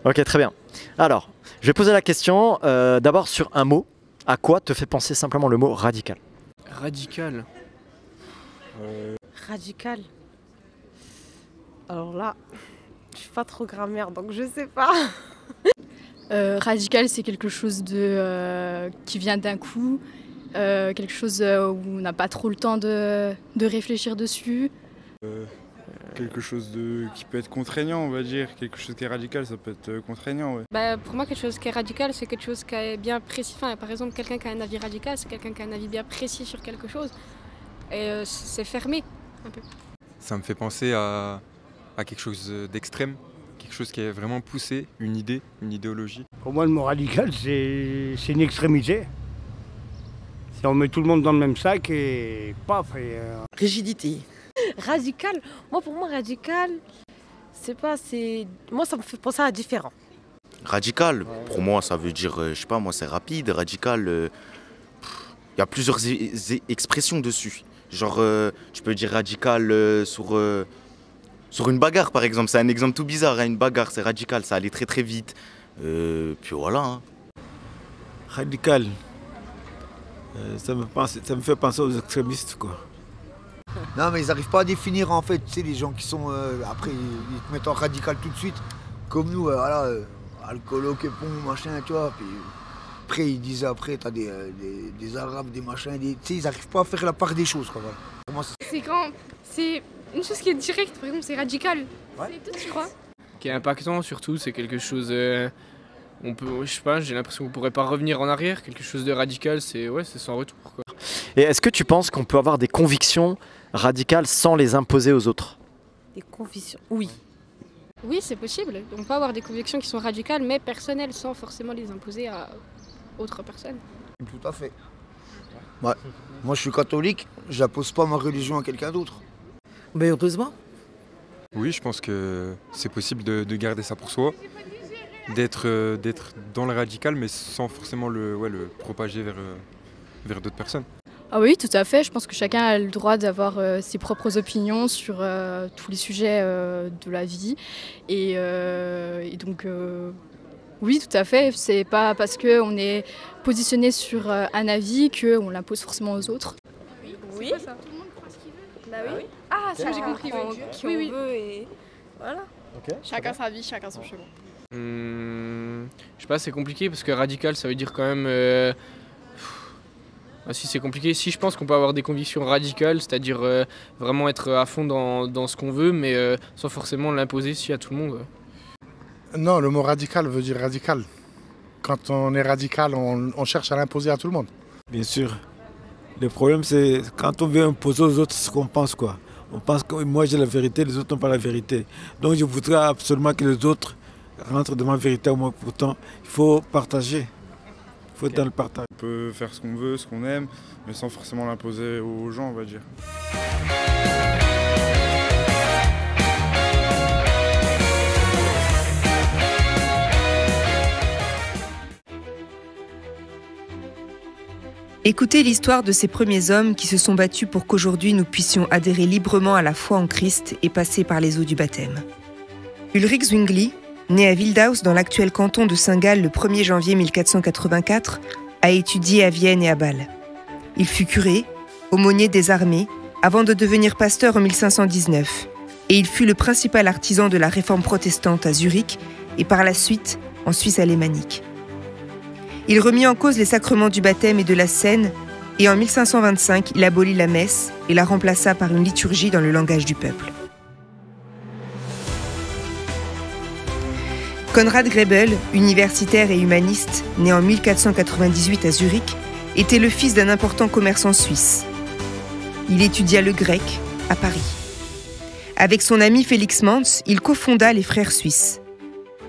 Ok, très bien. Alors, je vais poser la question d'abord sur un mot. À quoi te fait penser simplement le mot radical? Radical. Radical. Alors là, je suis pas trop grammaire, donc je sais pas. Radical, c'est quelque chose qui vient d'un coup, quelque chose où on n'a pas trop le temps de réfléchir dessus. Quelque chose qui peut être contraignant, on va dire. Quelque chose qui est radical, ça peut être contraignant. Ouais. Pour moi, quelque chose qui est radical, c'est quelque chose qui est bien précis. Enfin, par exemple, quelqu'un qui a un avis radical, c'est quelqu'un qui a un avis bien précis sur quelque chose. Et c'est fermé, un peu. Ça me fait penser à quelque chose d'extrême, quelque chose qui est vraiment poussé, une idée, une idéologie. Pour moi, le mot radical, c'est une extrémité. Si on met tout le monde dans le même sac et paf. Rigidité. Radical. Pour moi, radical, moi, ça me fait penser à différent. Radical, pour moi, ça veut dire, je sais pas, moi, c'est rapide. Radical, y a plusieurs expressions dessus. Genre, tu peux dire radical sur une bagarre, par exemple. C'est un exemple tout bizarre, hein, une bagarre, c'est radical, ça allait très très vite. Puis voilà. Hein. Radical, ça me fait penser aux extrémistes, quoi. Non, mais ils n'arrivent pas à définir, en fait, tu sais, les gens qui sont... après, ils te mettent en radical tout de suite. Comme nous, voilà, alcoolo, képon, machin, tu vois. Puis après, ils disent, après, t'as des arabes, des machins, tu sais, ils n'arrivent pas à faire la part des choses, quoi. Voilà. Pour moi, C'est quand c'est une chose qui est directe, par exemple, c'est radical. Ouais. C'est tout, je crois. Qui est impactant surtout, c'est quelque chose... on peut, je sais pas, j'ai l'impression qu'on pourrait pas revenir en arrière. Quelque chose de radical, c'est sans retour, quoi. Et est-ce que tu penses qu'on peut avoir des convictions radicales sans les imposer aux autres? Des convictions, oui. Oui, c'est possible. On peut avoir des convictions qui sont radicales, mais personnelles, sans forcément les imposer à autres personnes. tout à fait. Ouais. Moi, je suis catholique, je n'impose pas ma religion à quelqu'un d'autre. Mais heureusement. Oui, je pense que c'est possible de garder ça pour soi, d'être dans le radical, mais sans forcément le propager vers d'autres personnes. Ah oui, tout à fait. Je pense que chacun a le droit d'avoir ses propres opinions sur tous les sujets de la vie. Et donc, oui, tout à fait. C'est pas parce qu'on est positionné sur un avis qu'on l'impose forcément aux autres. Oui. Tout le monde croit ce qu'il veut. Bah oui. Ah, c'est ce que j'ai compris. Qui on veut et voilà. Okay, Chacun sa vie, chacun son chemin. Je sais pas, c'est compliqué parce que radical, ça veut dire quand même... si c'est compliqué, si je pense qu'on peut avoir des convictions radicales, c'est-à-dire vraiment être à fond dans ce qu'on veut, mais sans forcément l'imposer à tout le monde. Non, le mot radical veut dire radical. Quand on est radical, on cherche à l'imposer à tout le monde. Bien sûr. Le problème, c'est quand on veut imposer aux autres ce qu'on pense, quoi. On pense que moi j'ai la vérité, les autres n'ont pas la vérité. Donc je voudrais absolument que les autres rentrent dans ma vérité. Moi, pourtant, il faut partager. Il faut être dans le partage. On peut faire ce qu'on veut, ce qu'on aime, mais sans forcément l'imposer aux gens, on va dire. Écoutez l'histoire de ces premiers hommes qui se sont battus pour qu'aujourd'hui nous puissions adhérer librement à la foi en Christ et passer par les eaux du baptême. Ulrich Zwingli, né à Wildhaus dans l'actuel canton de Saint-Gall le 1er janvier 1484, a étudié à Vienne et à Bâle. Il fut curé, aumônier des armées, avant de devenir pasteur en 1519, et il fut le principal artisan de la réforme protestante à Zurich et par la suite en Suisse alémanique. Il remit en cause les sacrements du baptême et de la scène, et en 1525, il abolit la messe et la remplaça par une liturgie dans le langage du peuple. Konrad Grebel, universitaire et humaniste, né en 1498 à Zurich, était le fils d'un important commerçant suisse. Il étudia le grec à Paris. Avec son ami Félix Manz, il cofonda les Frères suisses.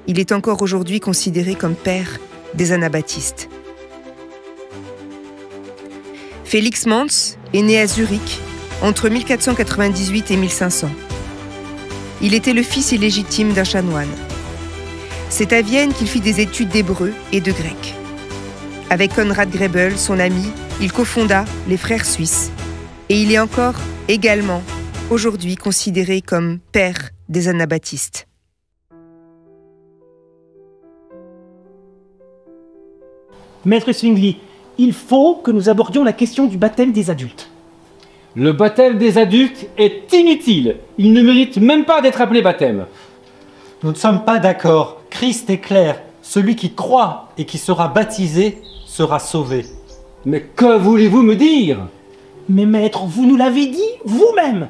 Il est encore aujourd'hui considéré comme père des anabaptistes. Félix Manz est né à Zurich entre 1498 et 1500. Il était le fils illégitime d'un chanoine. C'est à Vienne qu'il fit des études d'hébreu et de grec. Avec Konrad Grebel, son ami, il cofonda les Frères suisses. Et il est encore, également, aujourd'hui considéré comme père des anabaptistes. Maître Zwingli, il faut que nous abordions la question du baptême des adultes. Le baptême des adultes est inutile. Il ne mérite même pas d'être appelé baptême. Nous ne sommes pas d'accord. Christ est clair. Celui qui croit et qui sera baptisé sera sauvé. Mais que voulez-vous me dire? Mais maître, vous nous l'avez dit vous-même.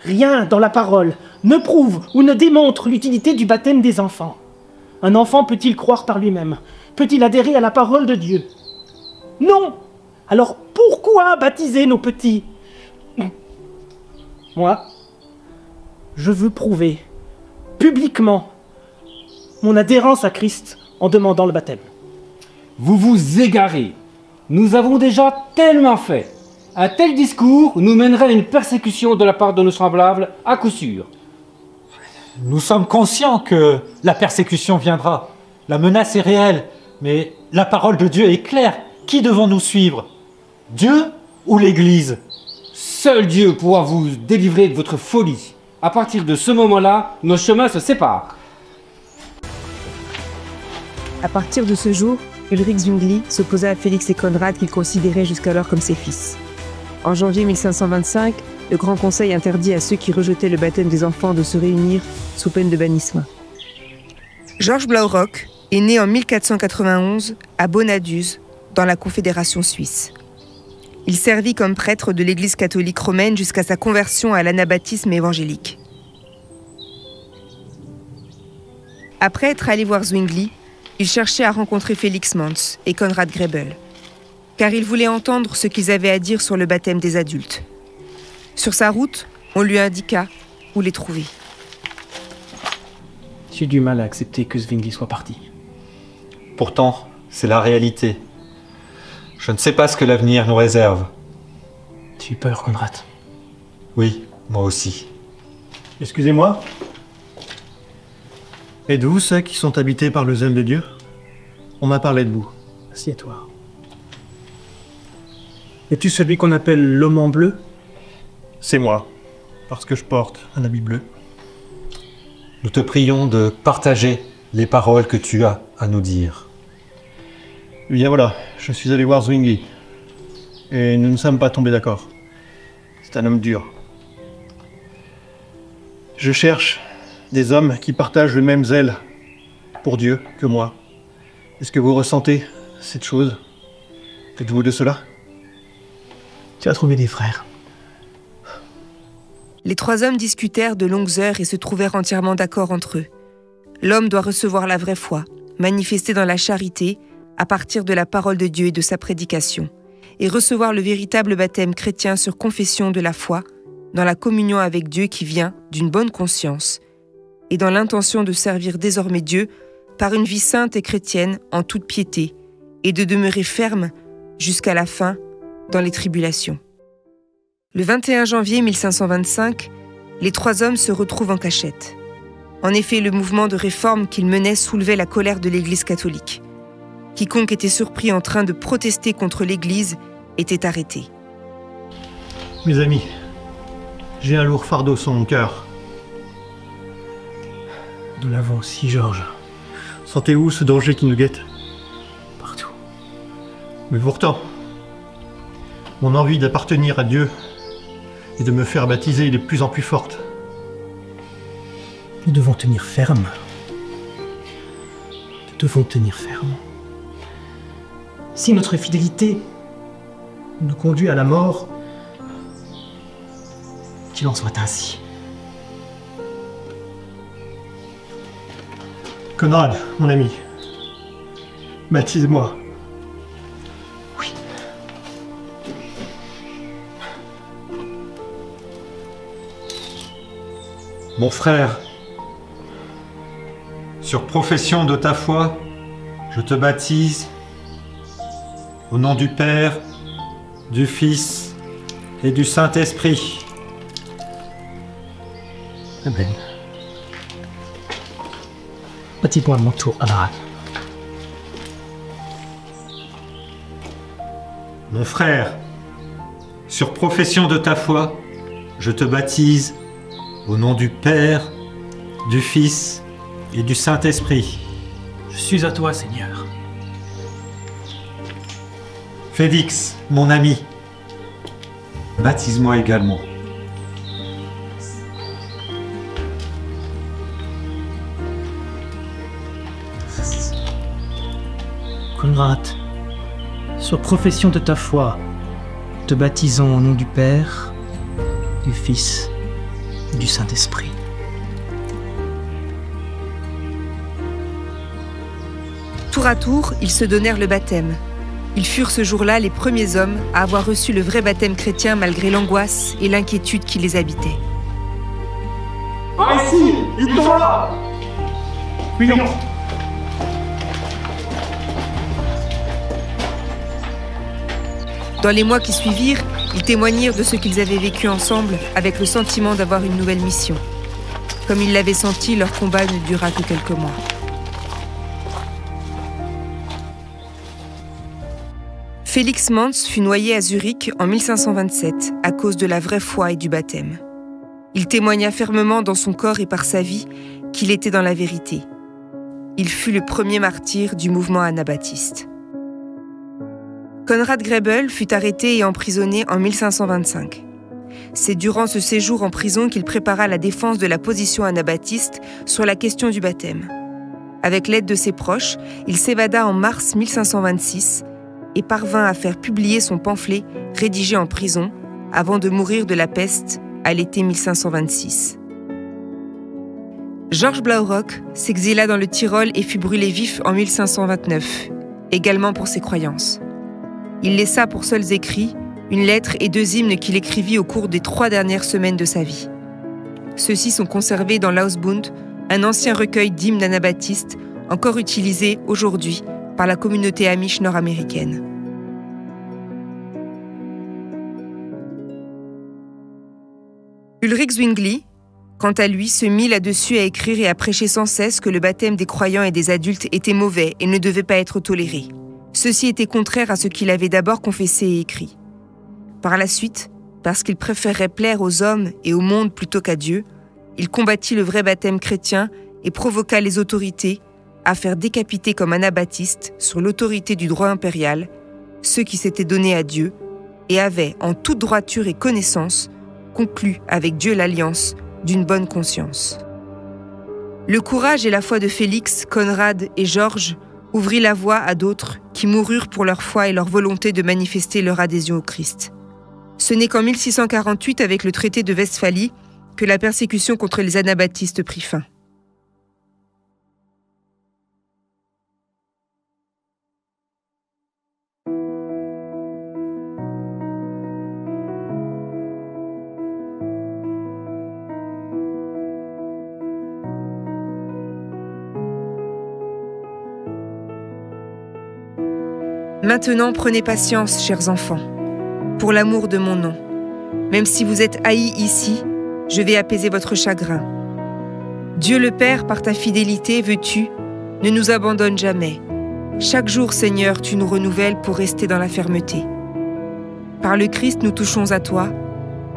Rien dans la parole ne prouve ou ne démontre l'utilité du baptême des enfants. Un enfant peut-il croire par lui-même? Peut-il adhérer à la parole de Dieu? Non. Alors pourquoi baptiser nos petits? Moi, je veux prouver publiquement mon adhérence à Christ en demandant le baptême. Vous vous égarez. Nous avons déjà tellement fait. Un tel discours nous mènerait à une persécution de la part de nos semblables, à coup sûr. Nous sommes conscients que la persécution viendra. La menace est réelle, mais la parole de Dieu est claire. Qui devons-nous suivre? Dieu ou l'Église? Seul Dieu pourra vous délivrer de votre folie. À partir de ce moment-là, nos chemins se séparent. À partir de ce jour, Ulrich Zwingli s'opposa à Félix et Conrad qu'il considérait jusqu'alors comme ses fils. En janvier 1525, le Grand Conseil interdit à ceux qui rejetaient le baptême des enfants de se réunir sous peine de bannissement. Georges Blaurock est né en 1491 à Bonaduz, dans la Confédération suisse. Il servit comme prêtre de l'Église catholique romaine jusqu'à sa conversion à l'anabaptisme évangélique. Après être allé voir Zwingli, il cherchait à rencontrer Félix Manz et Conrad Grebel, car il voulait entendre ce qu'ils avaient à dire sur le baptême des adultes. Sur sa route, on lui indiqua où les trouver. J'ai du mal à accepter que Zwingli soit parti. Pourtant, c'est la réalité. Je ne sais pas ce que l'avenir nous réserve. Tu as peur, Conrad? Oui, moi aussi. Excusez-moi. Êtes-vous ceux qui sont habités par le zèle de Dieu? On m'a parlé de vous. Assieds-toi. Es-tu celui qu'on appelle l'homme en bleu? C'est moi, parce que je porte un habit bleu. Nous te prions de partager les paroles que tu as à nous dire. Eh bien voilà, je suis allé voir Zwingli. Et nous ne sommes pas tombés d'accord. C'est un homme dur. Je cherche des hommes qui partagent le même zèle pour Dieu que moi. Est-ce que vous ressentez cette chose? Êtes-vous de cela? Tu as trouvé des frères. Les trois hommes discutèrent de longues heures et se trouvèrent entièrement d'accord entre eux. L'homme doit recevoir la vraie foi, manifestée dans la charité, à partir de la parole de Dieu et de sa prédication, et recevoir le véritable baptême chrétien sur confession de la foi, dans la communion avec Dieu qui vient d'une bonne conscience, et dans l'intention de servir désormais Dieu par une vie sainte et chrétienne en toute piété, et de demeurer ferme jusqu'à la fin dans les tribulations. Le 21 janvier 1525, les trois hommes se retrouvent en cachette. En effet, le mouvement de réforme qu'ils menaient soulevait la colère de l'Église catholique. Quiconque était surpris en train de protester contre l'Église était arrêté. Mes amis, j'ai un lourd fardeau sur mon cœur. Nous l'avons aussi, Georges. Sentez-vous ce danger qui nous guette? Partout. Mais pourtant, mon envie d'appartenir à Dieu et de me faire baptiser est de plus en plus forte. Nous devons tenir ferme. Nous devons tenir ferme. Si notre fidélité nous conduit à la mort, qu'il en soit ainsi. Conrad, mon ami, baptise-moi. Oui. Mon frère, sur profession de ta foi, je te baptise au nom du Père, du Fils et du Saint-Esprit. Amen. Baptise-moi à mon tour, Abraham. Mon frère, sur profession de ta foi, je te baptise au nom du Père, du Fils et du Saint-Esprit. Je suis à toi, Seigneur. Félix, mon ami, baptise-moi également. Conrad, sur profession de ta foi, te baptisons au nom du Père, du Fils et du Saint-Esprit. Tour à tour, ils se donnèrent le baptême. Ils furent ce jour-là les premiers hommes à avoir reçu le vrai baptême chrétien malgré l'angoisse et l'inquiétude qui les habitaient. Ah, ici, ils sont là. Fuyons. Dans les mois qui suivirent, ils témoignèrent de ce qu'ils avaient vécu ensemble avec le sentiment d'avoir une nouvelle mission. Comme ils l'avaient senti, leur combat ne dura que quelques mois. Félix Manz fut noyé à Zurich en 1527 à cause de la vraie foi et du baptême. Il témoigna fermement dans son corps et par sa vie qu'il était dans la vérité. Il fut le premier martyr du mouvement anabaptiste. Conrad Grebel fut arrêté et emprisonné en 1525. C'est durant ce séjour en prison qu'il prépara la défense de la position anabaptiste sur la question du baptême. Avec l'aide de ses proches, il s'évada en mars 1526 et parvint à faire publier son pamphlet rédigé en prison avant de mourir de la peste à l'été 1526. Georges Blaurock s'exila dans le Tyrol et fut brûlé vif en 1529, également pour ses croyances. Il laissa pour seuls écrits une lettre et 2 hymnes qu'il écrivit au cours des 3 dernières semaines de sa vie. Ceux-ci sont conservés dans l'Ausbund, un ancien recueil d'hymnes anabaptistes encore utilisé aujourd'hui par la communauté amish nord-américaine. Ulrich Zwingli, quant à lui, se mit là-dessus à écrire et à prêcher sans cesse que le baptême des croyants et des adultes était mauvais et ne devait pas être toléré. Ceci était contraire à ce qu'il avait d'abord confessé et écrit. Par la suite, parce qu'il préférait plaire aux hommes et au monde plutôt qu'à Dieu, il combattit le vrai baptême chrétien et provoqua les autorités à faire décapiter comme anabaptistes, sur l'autorité du droit impérial, ceux qui s'étaient donnés à Dieu et avaient, en toute droiture et connaissance, conclu avec Dieu l'alliance d'une bonne conscience. Le courage et la foi de Félix, Conrad et Georges ouvrit la voie à d'autres qui moururent pour leur foi et leur volonté de manifester leur adhésion au Christ. Ce n'est qu'en 1648, avec le traité de Westphalie, que la persécution contre les anabaptistes prit fin. Maintenant, prenez patience, chers enfants, pour l'amour de mon nom. Même si vous êtes haïs ici, je vais apaiser votre chagrin. Dieu le Père, par ta fidélité, veux-tu, ne nous abandonne jamais. Chaque jour, Seigneur, tu nous renouvelles pour rester dans la fermeté. Par le Christ, nous touchons à toi,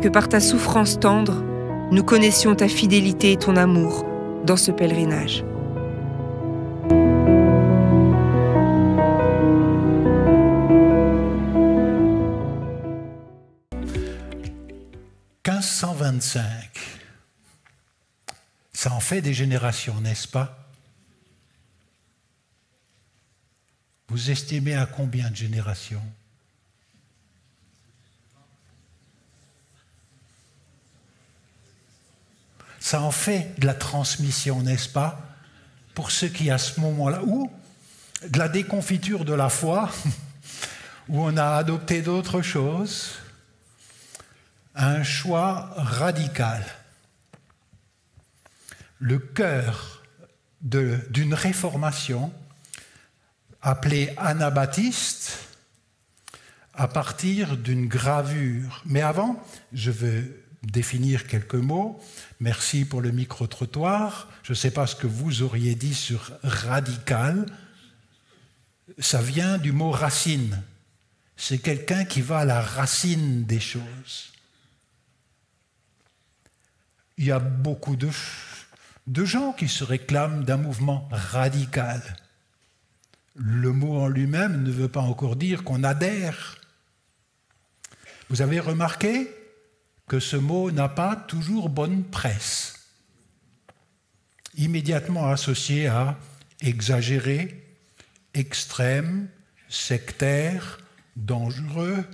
que par ta souffrance tendre, nous connaissions ta fidélité et ton amour dans ce pèlerinage. Ça en fait des générations, n'est-ce pas? Vous estimez à combien de générations? Ça en fait de la transmission, n'est-ce pas? Pour ceux qui, à ce moment-là, ou de la déconfiture de la foi, où on a adopté d'autres choses, un choix radical. Le cœur d'une réformation appelée anabaptiste à partir d'une gravure. Mais avant, je veux définir quelques mots. Merci pour le micro-trottoir. Je ne sais pas ce que vous auriez dit sur radical. Ça vient du mot racine. C'est quelqu'un qui va à la racine des choses. Il y a beaucoup de gens qui se réclament d'un mouvement radical. Le mot en lui-même ne veut pas encore dire qu'on adhère. Vous avez remarqué que ce mot n'a pas toujours bonne presse. Immédiatement associé à exagéré, extrême, sectaire, dangereux,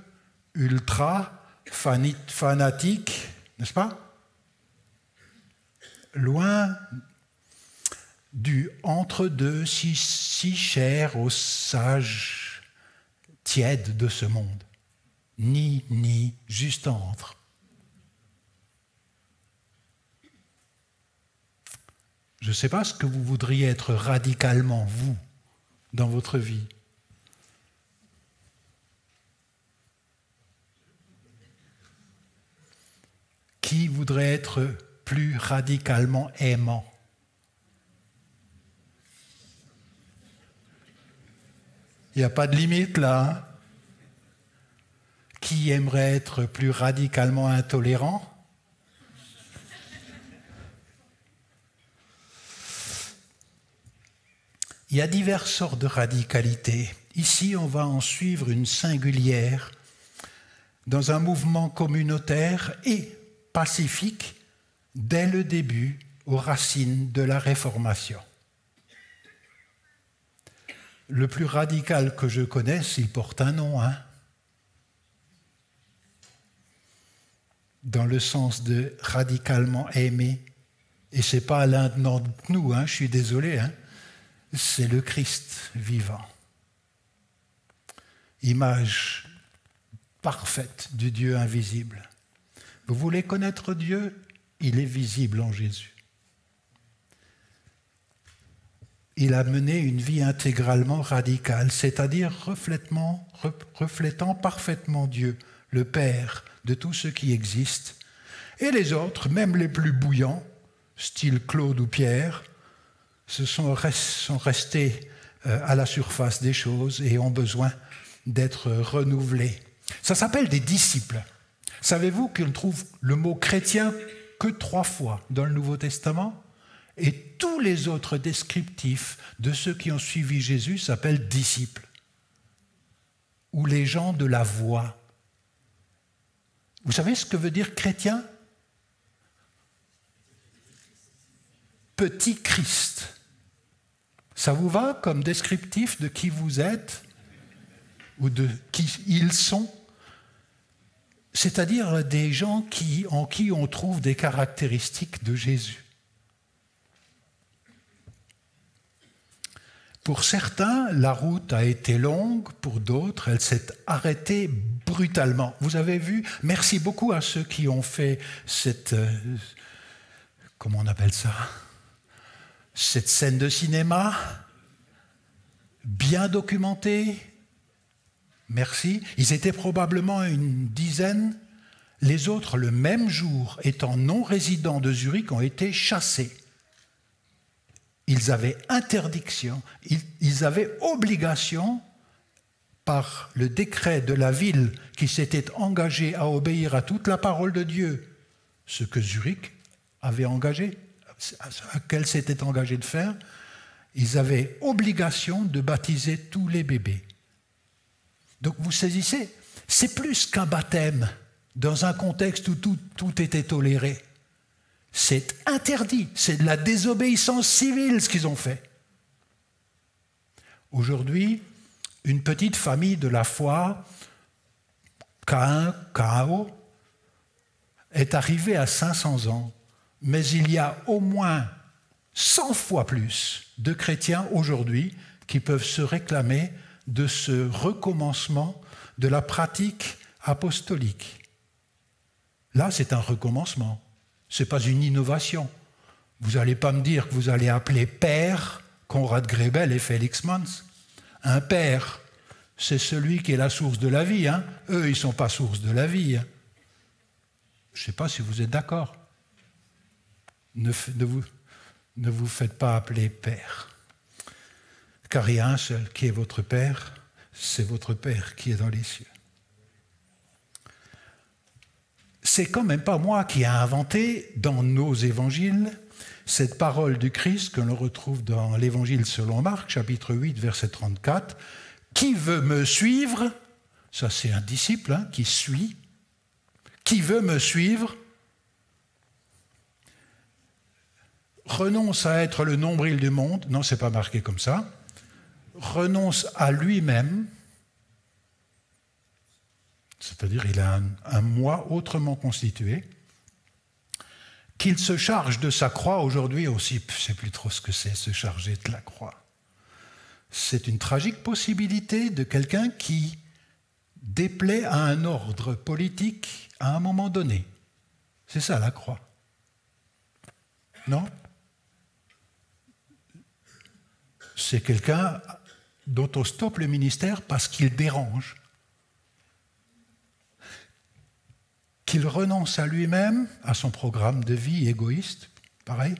ultra, fanatique, n'est-ce pas? Loin du entre-deux si cher aux sages tièdes de ce monde. Ni, juste entre. Je ne sais pas ce que vous voudriez être radicalement, vous, dans votre vie. Qui voudrait être plus radicalement aimant? Il n'y a pas de limite là. Hein? Qui aimerait être plus radicalement intolérant? Il y a diverses sortes de radicalité. Ici, on va en suivre une singulière dans un mouvement communautaire et pacifique dès le début aux racines de la Réformation. Le plus radical que je connaisse, il porte un nom, hein? Dans le sens de radicalement aimé. Et ce n'est pas l'un d'entre nous, hein, je suis désolé, hein, c'est le Christ vivant. Image parfaite du Dieu invisible. Vous voulez connaître Dieu? Il est visible en Jésus. Il a mené une vie intégralement radicale, c'est-à-dire reflétant parfaitement Dieu, le Père de tout ce qui existe, et les autres, même les plus bouillants, style Claude ou Pierre, sont restés à la surface des choses et ont besoin d'être renouvelés. Ça s'appelle des disciples. Savez-vous qu'on trouve le mot chrétien que 3 fois dans le Nouveau Testament? Et tous les autres descriptifs de ceux qui ont suivi Jésus s'appellent disciples, ou les gens de la voie. Vous savez ce que veut dire chrétien? Petit Christ. Ça vous va comme descriptif de qui vous êtes ou de qui ils sont? C'est-à-dire des gens en qui on trouve des caractéristiques de Jésus. Pour certains, la route a été longue, pour d'autres, elle s'est arrêtée brutalement. Vous avez vu, merci beaucoup à ceux qui ont fait cette, comment on appelle ça, cette scène de cinéma, bien documentée. Merci. Ils étaient probablement une dizaine. Les autres, le même jour, étant non résidents de Zurich, ont été chassés. Ils avaient interdiction, ils avaient obligation, par le décret de la ville qui s'était engagée à obéir à toute la parole de Dieu, ce que Zurich avait engagé, à qu'elle s'était engagée de faire, ils avaient obligation de baptiser tous les bébés. Donc vous saisissez, c'est plus qu'un baptême dans un contexte où tout était toléré. C'est interdit, c'est de la désobéissance civile ce qu'ils ont fait. Aujourd'hui, une petite famille de la foi, Caïn, Cao, est arrivée à 500 ans, mais il y a au moins 100 fois plus de chrétiens aujourd'hui qui peuvent se réclamer de ce recommencement de la pratique apostolique. Là, c'est un recommencement. Ce n'est pas une innovation. Vous n'allez pas me dire que vous allez appeler père Conrad Grebel et Félix Mons. Un père, c'est celui qui est la source de la vie. Hein. Eux, ils ne sont pas source de la vie. Hein. Je ne sais pas si vous êtes d'accord. Ne vous faites pas appeler père. Car il y a un seul qui est votre père, c'est votre Père qui est dans les cieux. C'est quand même pas moi qui ai inventé dans nos évangiles cette parole du Christ que l'on retrouve dans l'Évangile selon Marc, chapitre 8, verset 34. « Qui veut me suivre ?» Ça, c'est un disciple qui suit. « Qui veut me suivre ?» renonce à être le nombril du monde. Non, ce n'est pas marqué comme ça. Renonce à lui-même. C'est-à-dire il a un moi autrement constitué. Qu'il se charge de sa croix aujourd'hui aussi. Je ne sais plus trop ce que c'est, se charger de la croix. C'est une tragique possibilité de quelqu'un qui déplaît à un ordre politique à un moment donné. C'est ça la croix. Non ? C'est quelqu'un dont on stoppe le ministère parce qu'il dérange. Qu'il renonce à lui-même, à son programme de vie égoïste, pareil,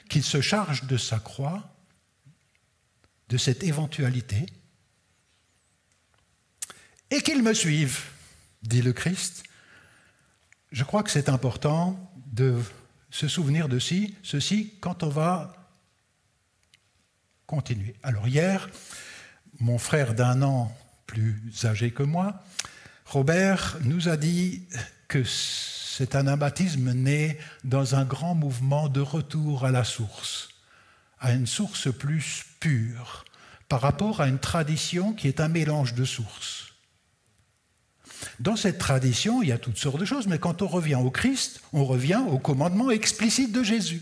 qu'il se charge de sa croix, de cette éventualité, et qu'il me suive, dit le Christ. Je crois que c'est important de se souvenir de ceci quand on va continuer. Alors hier, mon frère d'1 an plus âgé que moi, Robert, nous a dit que cet anabaptisme naît dans un grand mouvement de retour à la source, à une source plus pure, par rapport à une tradition qui est un mélange de sources. Dans cette tradition, il y a toutes sortes de choses, mais quand on revient au Christ, on revient au commandement explicite de Jésus.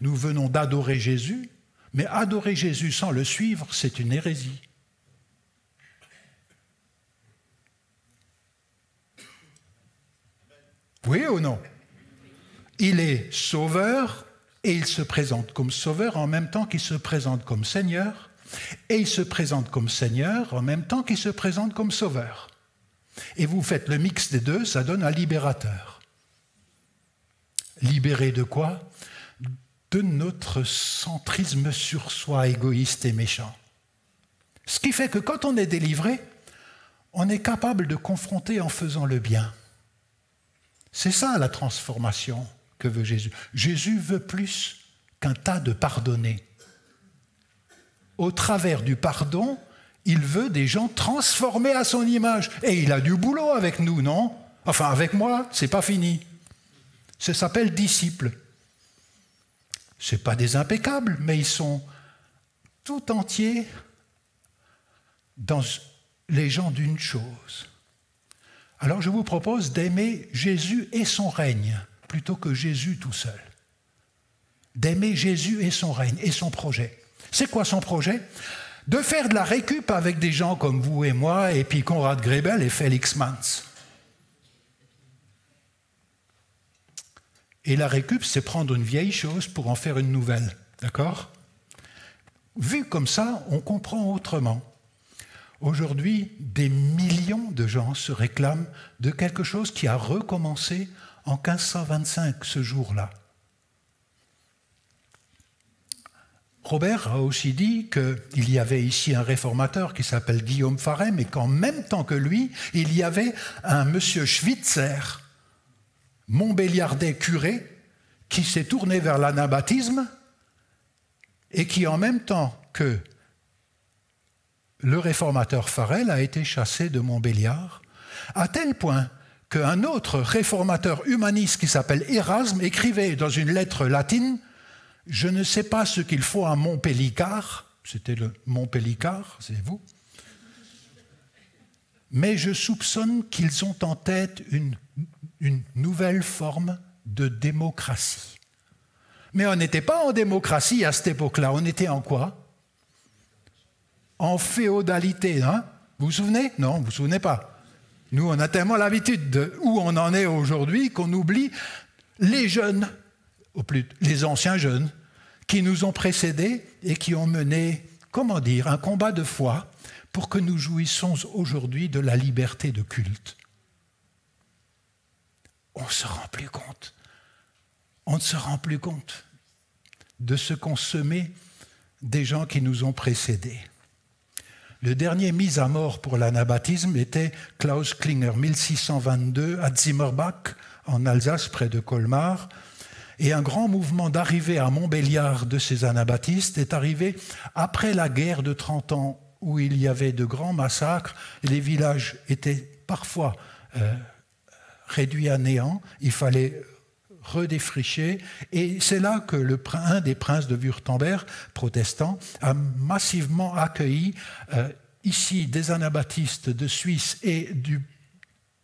Nous venons d'adorer Jésus, mais adorer Jésus sans le suivre, c'est une hérésie. Oui ou non? Il est sauveur et il se présente comme sauveur en même temps qu'il se présente comme Seigneur, et il se présente comme Seigneur en même temps qu'il se présente comme sauveur. Et vous faites le mix des deux, ça donne un libérateur. Libéré de quoi? De notre centrisme sur soi égoïste et méchant. Ce qui fait que quand on est délivré, on est capable de confronter en faisant le bien. C'est ça la transformation que veut Jésus. Jésus veut plus qu'un tas de pardonnés. Au travers du pardon, il veut des gens transformés à son image. Et il a du boulot avec nous, non? Enfin, avec moi, c'est pas fini. Ça s'appelle disciples. Ce pas des impeccables, mais ils sont tout entiers dans les gens d'une chose. Alors je vous propose d'aimer Jésus et son règne, plutôt que Jésus tout seul. D'aimer Jésus et son règne, et son projet. C'est quoi son projet? De faire de la récup avec des gens comme vous et moi, et puis Konrad Grebel et Félix Manz. Et la récup, c'est prendre une vieille chose pour en faire une nouvelle. D'accord? Vu comme ça, on comprend autrement. Aujourd'hui, des millions de gens se réclament de quelque chose qui a recommencé en 1525, ce jour-là. Robert a aussi dit qu'il y avait ici un réformateur qui s'appelle Guillaume Farret, mais qu'en même temps que lui, il y avait un monsieur Schweitzer, montbéliardais curé, qui s'est tourné vers l'anabaptisme et qui, en même temps que le réformateur Farel, a été chassé de Montbéliard, à tel point qu'un autre réformateur humaniste qui s'appelle Érasme écrivait dans une lettre latine « Je ne sais pas ce qu'il faut à Montpellicard », c'était le Montpellicard, c'est vous, mais je soupçonne qu'ils ont en tête une nouvelle forme de démocratie. Mais on n'était pas en démocratie à cette époque-là, on était en quoi? En féodalité, hein? Vous vous souvenez? Non, vous ne vous souvenez pas. Nous, on a tellement l'habitude de où on en est aujourd'hui qu'on oublie les jeunes, ou plus les anciens jeunes, qui nous ont précédés et qui ont mené, comment dire, un combat de foi pour que nous jouissions aujourd'hui de la liberté de culte. On ne se rend plus compte. On ne se rend plus compte de ce qu'ont semé des gens qui nous ont précédés. Le dernier mis à mort pour l'anabaptisme était Klaus Klinger, 1622, à Zimmerbach, en Alsace, près de Colmar. Et un grand mouvement d'arrivée à Montbéliard de ces anabaptistes est arrivé après la guerre de 30 ans, où il y avait de grands massacres, et les villages étaient parfois réduits à néant, il fallait redéfricher, et c'est là que un des princes de Wurtemberg, protestant, a massivement accueilli ici des anabaptistes de Suisse et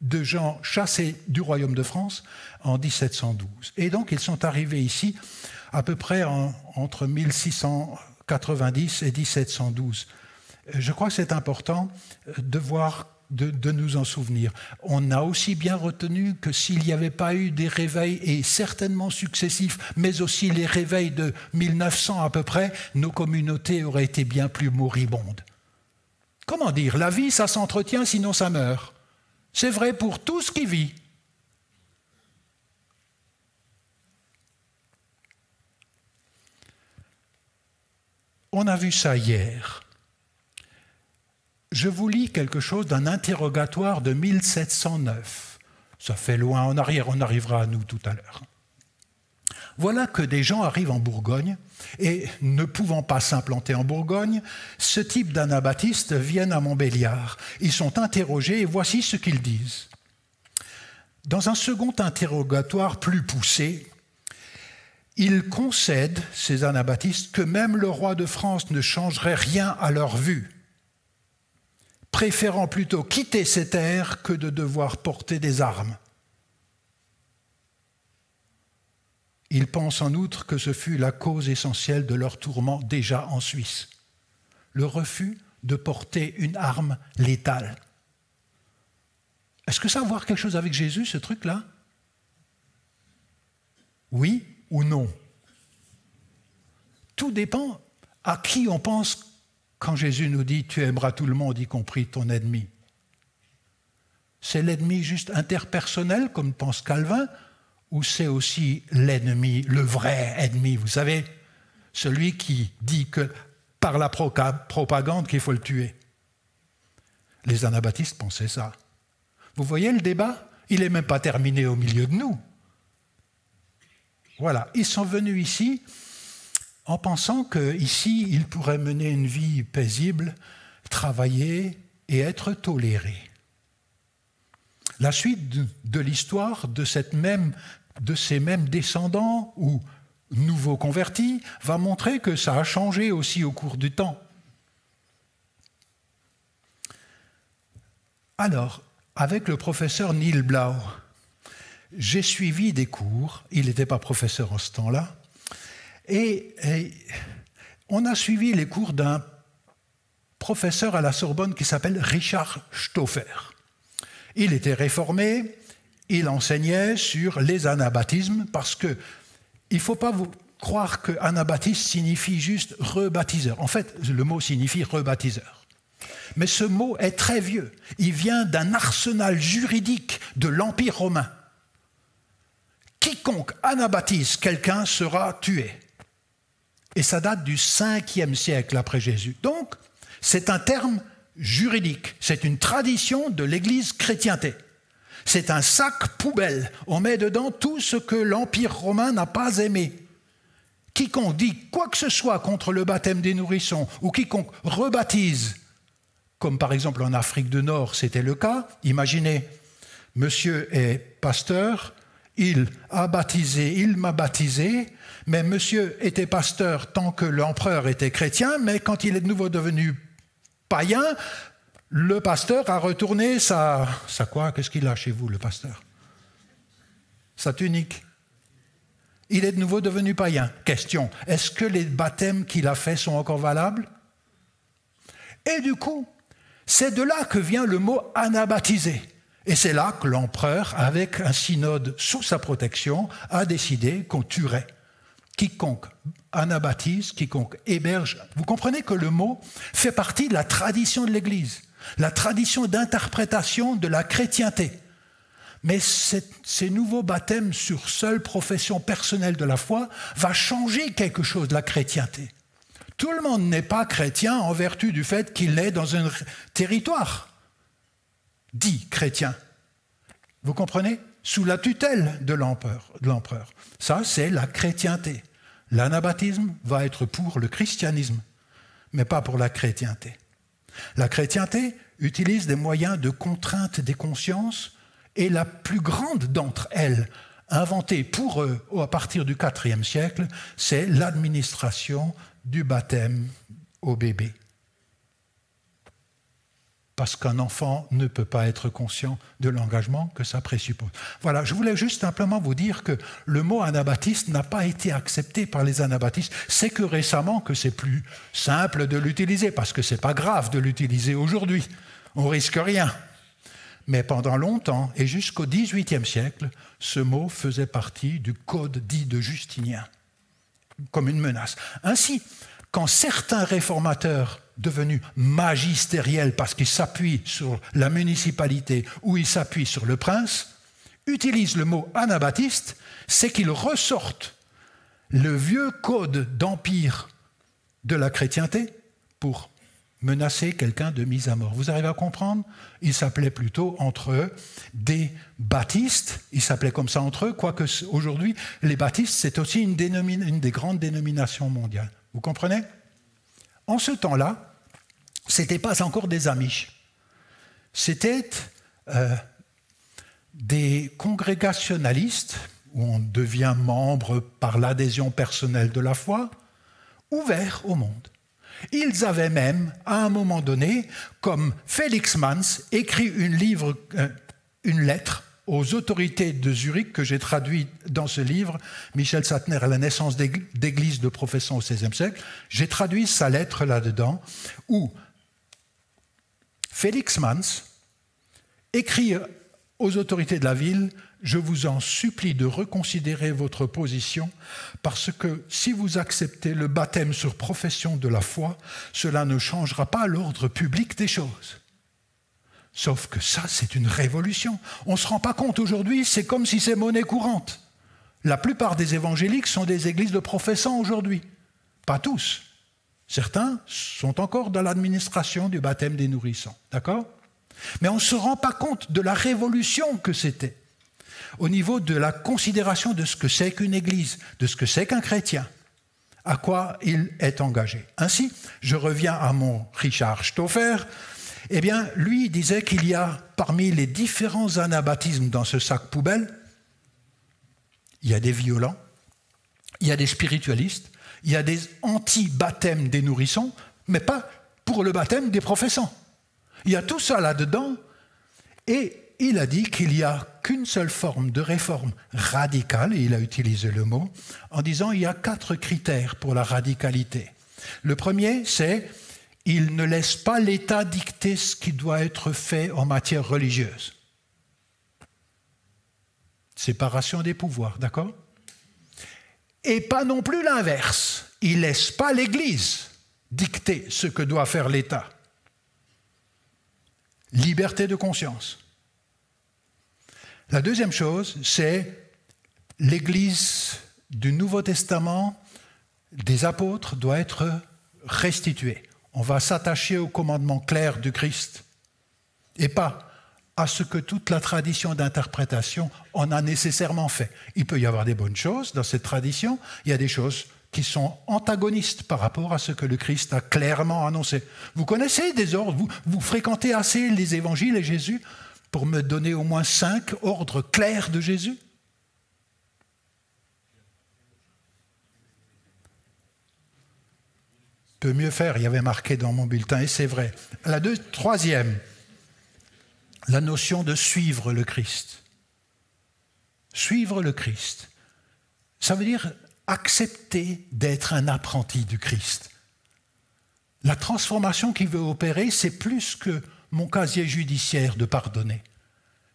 de gens chassés du royaume de France en 1712. Et donc ils sont arrivés ici à peu près entre 1690 et 1712. Je crois que c'est important de nous en souvenir. On a aussi bien retenu que s'il n'y avait pas eu des réveils, et certainement successifs, mais aussi les réveils de 1900 à peu près, nos communautés auraient été bien plus moribondes. Comment dire? La vie, ça s'entretient, sinon ça meurt. C'est vrai pour tout ce qui vit. On a vu ça hier. Je vous lis quelque chose d'un interrogatoire de 1709. Ça fait loin en arrière, on arrivera à nous tout à l'heure. Voilà que des gens arrivent en Bourgogne, et ne pouvant pas s'implanter en Bourgogne, ce type d'anabaptistes viennent à Montbéliard. Ils sont interrogés et voici ce qu'ils disent. Dans un second interrogatoire plus poussé, ils concèdent, ces anabaptistes, que même le roi de France ne changerait rien à leur vue, préférant plutôt quitter ces terres que de devoir porter des armes. Ils pensent en outre que ce fut la cause essentielle de leur tourment déjà en Suisse, le refus de porter une arme létale. Est-ce que ça a à voir quelque chose avec Jésus, ce truc-là? Oui ou non? Tout dépend à qui on pense quand Jésus nous dit « tu aimeras tout le monde, y compris ton ennemi ». C'est l'ennemi juste interpersonnel, comme pense Calvin, ou c'est aussi l'ennemi, le vrai ennemi, vous savez, celui qui dit que par la propagande qu'il faut le tuer. Les anabaptistes pensaient ça. Vous voyez le débat? Il n'est même pas terminé au milieu de nous. Voilà, ils sont venus ici en pensant qu'ici, ils pourraient mener une vie paisible, travailler et être tolérés. La suite de l'histoire de ces mêmes descendants ou nouveaux convertis va montrer que ça a changé aussi au cours du temps. Alors, avec le professeur Neil Blau, j'ai suivi des cours, il n'était pas professeur en ce temps-là, et on a suivi les cours d'un professeur à la Sorbonne qui s'appelle Richard Stauffer. Il était réformé, il enseignait sur les anabaptismes, parce que il ne faut pas vous croire que anabaptiste signifie juste rebaptiseur. En fait, le mot signifie rebaptiseur. Mais ce mot est très vieux. Il vient d'un arsenal juridique de l'Empire romain. Quiconque anabaptise quelqu'un sera tué. Et ça date du 5e siècle après Jésus. Donc, c'est un terme juridique. C'est une tradition de l'Église chrétienté. C'est un sac poubelle. On met dedans tout ce que l'Empire romain n'a pas aimé. Quiconque dit quoi que ce soit contre le baptême des nourrissons, ou quiconque rebaptise, comme par exemple en Afrique du Nord, c'était le cas, imaginez, monsieur est pasteur, il a baptisé, il m'a baptisé, mais monsieur était pasteur tant que l'empereur était chrétien, mais quand il est de nouveau devenu païen, le pasteur a retourné sa quoi? Qu'est-ce qu'il a chez vous, le pasteur? Sa tunique. Il est de nouveau devenu païen. Question, est-ce que les baptêmes qu'il a faits sont encore valables? Et du coup, c'est de là que vient le mot anabaptisé. Et c'est là que l'empereur, avec un synode sous sa protection, a décidé qu'on tuerait quiconque anabaptise, quiconque héberge. Vous comprenez que le mot fait partie de la tradition de l'Église, la tradition d'interprétation de la chrétienté. Mais ces nouveaux baptêmes sur seule profession personnelle de la foi va changer quelque chose de la chrétienté. Tout le monde n'est pas chrétien en vertu du fait qu'il est dans un territoire dit chrétien. Vous comprenez? sous la tutelle de l'empereur. Ça, c'est la chrétienté. L'anabaptisme va être pour le christianisme, mais pas pour la chrétienté. La chrétienté utilise des moyens de contrainte des consciences et la plus grande d'entre elles, inventée pour eux à partir du IVe siècle, c'est l'administration du baptême au bébé. Parce qu'un enfant ne peut pas être conscient de l'engagement que ça présuppose. Voilà, je voulais juste simplement vous dire que le mot anabaptiste n'a pas été accepté par les anabaptistes. C'est que récemment que c'est plus simple de l'utiliser, parce que c'est pas grave de l'utiliser aujourd'hui. On risque rien. Mais pendant longtemps, et jusqu'au XVIIIe siècle, ce mot faisait partie du code dit de Justinien, comme une menace. Ainsi, quand certains réformateurs devenus magistériels parce qu'ils s'appuient sur la municipalité ou ils s'appuient sur le prince, utilisent le mot anabaptiste, c'est qu'ils ressortent le vieux code d'empire de la chrétienté pour menacer quelqu'un de mise à mort. Vous arrivez à comprendre? Ils s'appelaient plutôt entre eux des baptistes, ils s'appelaient comme ça entre eux, quoique aujourd'hui, les baptistes, c'est aussi une des grandes dénominations mondiales. Vous comprenez? En ce temps-là, ce n'était pas encore des Amish. C'était des congrégationalistes, où on devient membre par l'adhésion personnelle de la foi, ouverts au monde. Ils avaient même, à un moment donné, comme Félix Manz, écrit une lettre aux autorités de Zurich, que j'ai traduit dans ce livre, Michel Sattner à la naissance d'églises de profession au XVIe siècle. J'ai traduit sa lettre là-dedans, où Félix Manz écrit aux autorités de la ville « Je vous en supplie de reconsidérer votre position, parce que si vous acceptez le baptême sur profession de la foi, cela ne changera pas l'ordre public des choses. » Sauf que ça, c'est une révolution. On ne se rend pas compte aujourd'hui, c'est comme si c'est monnaie courante. La plupart des évangéliques sont des églises de professants aujourd'hui. Pas tous. Certains sont encore dans l'administration du baptême des nourrissons. D'accord ? Mais on ne se rend pas compte de la révolution que c'était au niveau de la considération de ce que c'est qu'une église, de ce que c'est qu'un chrétien, à quoi il est engagé. Ainsi, je reviens à mon Richard Stauffer. Eh bien, lui, il disait qu'il y a parmi les différents anabaptismes dans ce sac poubelle, il y a des violents, il y a des spiritualistes, il y a des anti-baptêmes des nourrissons, mais pas pour le baptême des professants. Il y a tout ça là-dedans, et il a dit qu'il n'y a qu'une seule forme de réforme radicale, et il a utilisé le mot, en disant qu'il y a 4 critères pour la radicalité. Le premier, c'est il ne laisse pas l'État dicter ce qui doit être fait en matière religieuse. Séparation des pouvoirs, d'accord? Et pas non plus l'inverse. Il ne laisse pas l'Église dicter ce que doit faire l'État. Liberté de conscience. La deuxième chose, c'est l'Église du Nouveau Testament des apôtres doit être restituée. On va s'attacher au commandement clair du Christ et pas à ce que toute la tradition d'interprétation en a nécessairement fait. Il peut y avoir des bonnes choses dans cette tradition, il y a des choses qui sont antagonistes par rapport à ce que le Christ a clairement annoncé. Vous connaissez des ordres, vous fréquentez assez les évangiles et Jésus pour me donner au moins 5 ordres clairs de Jésus? Peut mieux faire, il y avait marqué dans mon bulletin, et c'est vrai. Troisième, la notion de suivre le Christ. Suivre le Christ. Ça veut dire accepter d'être un apprenti du Christ. La transformation qu'il veut opérer, c'est plus que mon casier judiciaire de pardonner.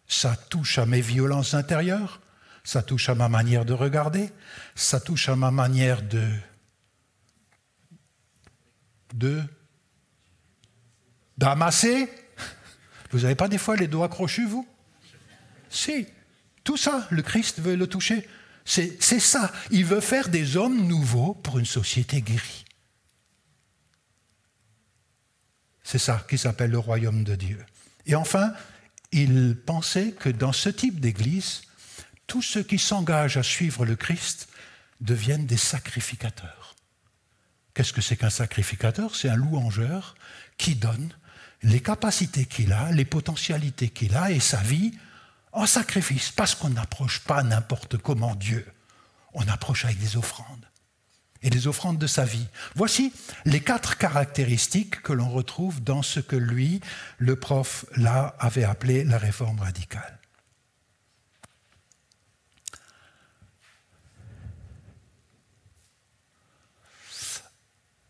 Ça touche à mes violences intérieures, ça touche à ma manière de regarder, ça touche à ma manière d'amasser. Vous n'avez pas des fois les doigts crochus, vous? Si. Tout ça, le Christ veut le toucher. C'est ça. Il veut faire des hommes nouveaux pour une société guérie. C'est ça qui s'appelle le royaume de Dieu. Et enfin, il pensait que dans ce type d'église, tous ceux qui s'engagent à suivre le Christ deviennent des sacrificateurs. Qu'est-ce que c'est qu'un sacrificateur? C'est un louangeur qui donne les capacités qu'il a, les potentialités qu'il a et sa vie en sacrifice, parce qu'on n'approche pas n'importe comment Dieu. On approche avec des offrandes, et des offrandes de sa vie. Voici les 4 caractéristiques que l'on retrouve dans ce que lui, le prof, là, avait appelé la réforme radicale.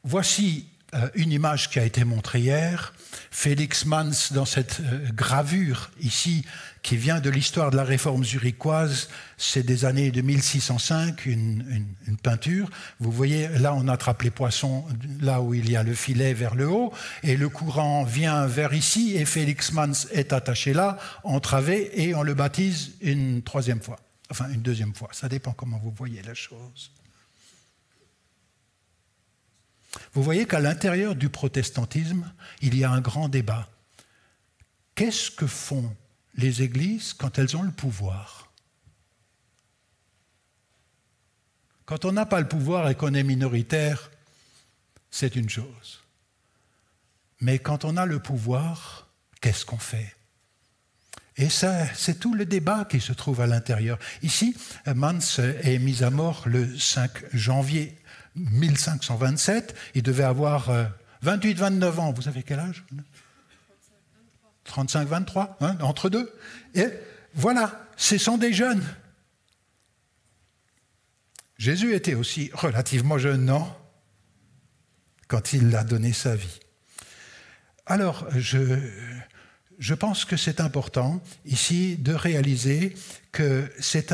Voici une image qui a été montrée hier. Félix Mans, dans cette gravure ici, qui vient de l'histoire de la réforme zurichoise, c'est des années de 1605, une peinture. Vous voyez, là on attrape les poissons, là où il y a le filet vers le haut, et le courant vient vers ici, et Félix Mans est attaché là, entravé, et on le baptise une 3e fois, enfin une 2e fois, ça dépend comment vous voyez la chose. Vous voyez qu'à l'intérieur du protestantisme, il y a un grand débat. Qu'est-ce que font les églises quand elles ont le pouvoir? Quand on n'a pas le pouvoir et qu'on est minoritaire, c'est une chose. Mais quand on a le pouvoir, qu'est-ce qu'on fait? Et ça, c'est tout le débat qui se trouve à l'intérieur. Ici, Mans est mis à mort le 5 janvier 1527, il devait avoir 28-29 ans. Vous avez quel âge? 35-23, hein, entre deux. Et voilà, ce sont des jeunes. Jésus était aussi relativement jeune, non? Quand il a donné sa vie. Alors, je pense que c'est important ici de réaliser que c'est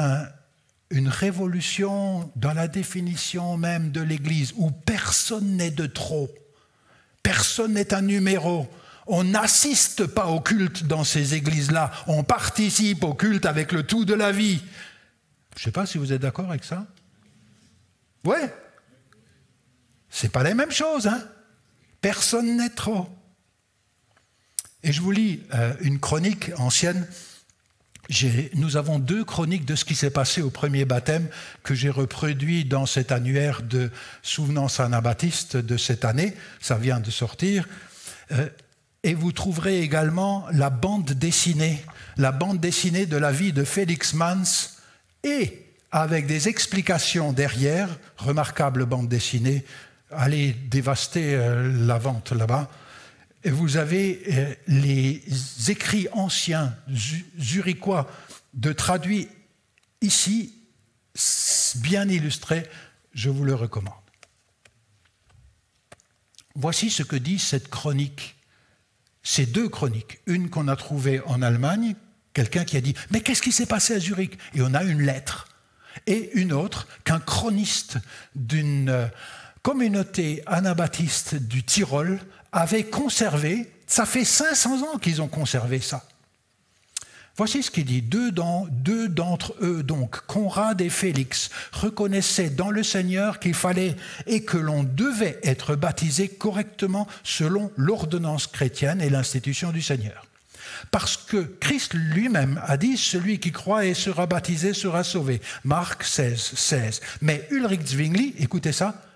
une révolution dans la définition même de l'Église, où personne n'est de trop, personne n'est un numéro. On n'assiste pas au culte dans ces églises-là, on participe au culte avec le tout de la vie. Je ne sais pas si vous êtes d'accord avec ça. Ouais. C'est pas les mêmes choses, hein. Personne n'est trop. Et je vous lis une chronique ancienne. Nous avons 2 chroniques de ce qui s'est passé au premier baptême que j'ai reproduit dans cet annuaire de souvenance anabaptiste de cette année. Ça vient de sortir. Et vous trouverez également la bande dessinée de la vie de Félix Mans, et avec des explications derrière, remarquable bande dessinée. Allez dévaster la vente là-bas. Et vous avez les écrits anciens zurichois de traduits ici, bien illustrés, je vous le recommande. Voici ce que dit cette chronique, ces 2 chroniques. Une qu'on a trouvée en Allemagne, quelqu'un qui a dit « Mais qu'est-ce qui s'est passé à Zurich ?» Et on a une lettre. Et une autre qu'un chroniste d'une communauté anabaptiste du Tyrol avait conservé. Ça fait 500 ans qu'ils ont conservé ça. Voici ce qu'il dit. 2 d'entre eux, donc, Conrad et Félix, reconnaissaient dans le Seigneur qu'il fallait et que l'on devait être baptisé correctement selon l'ordonnance chrétienne et l'institution du Seigneur. Parce que Christ lui-même a dit « Celui qui croit et sera baptisé sera sauvé ». Marc 16, 16. Mais Ulrich Zwingli, écoutez ça,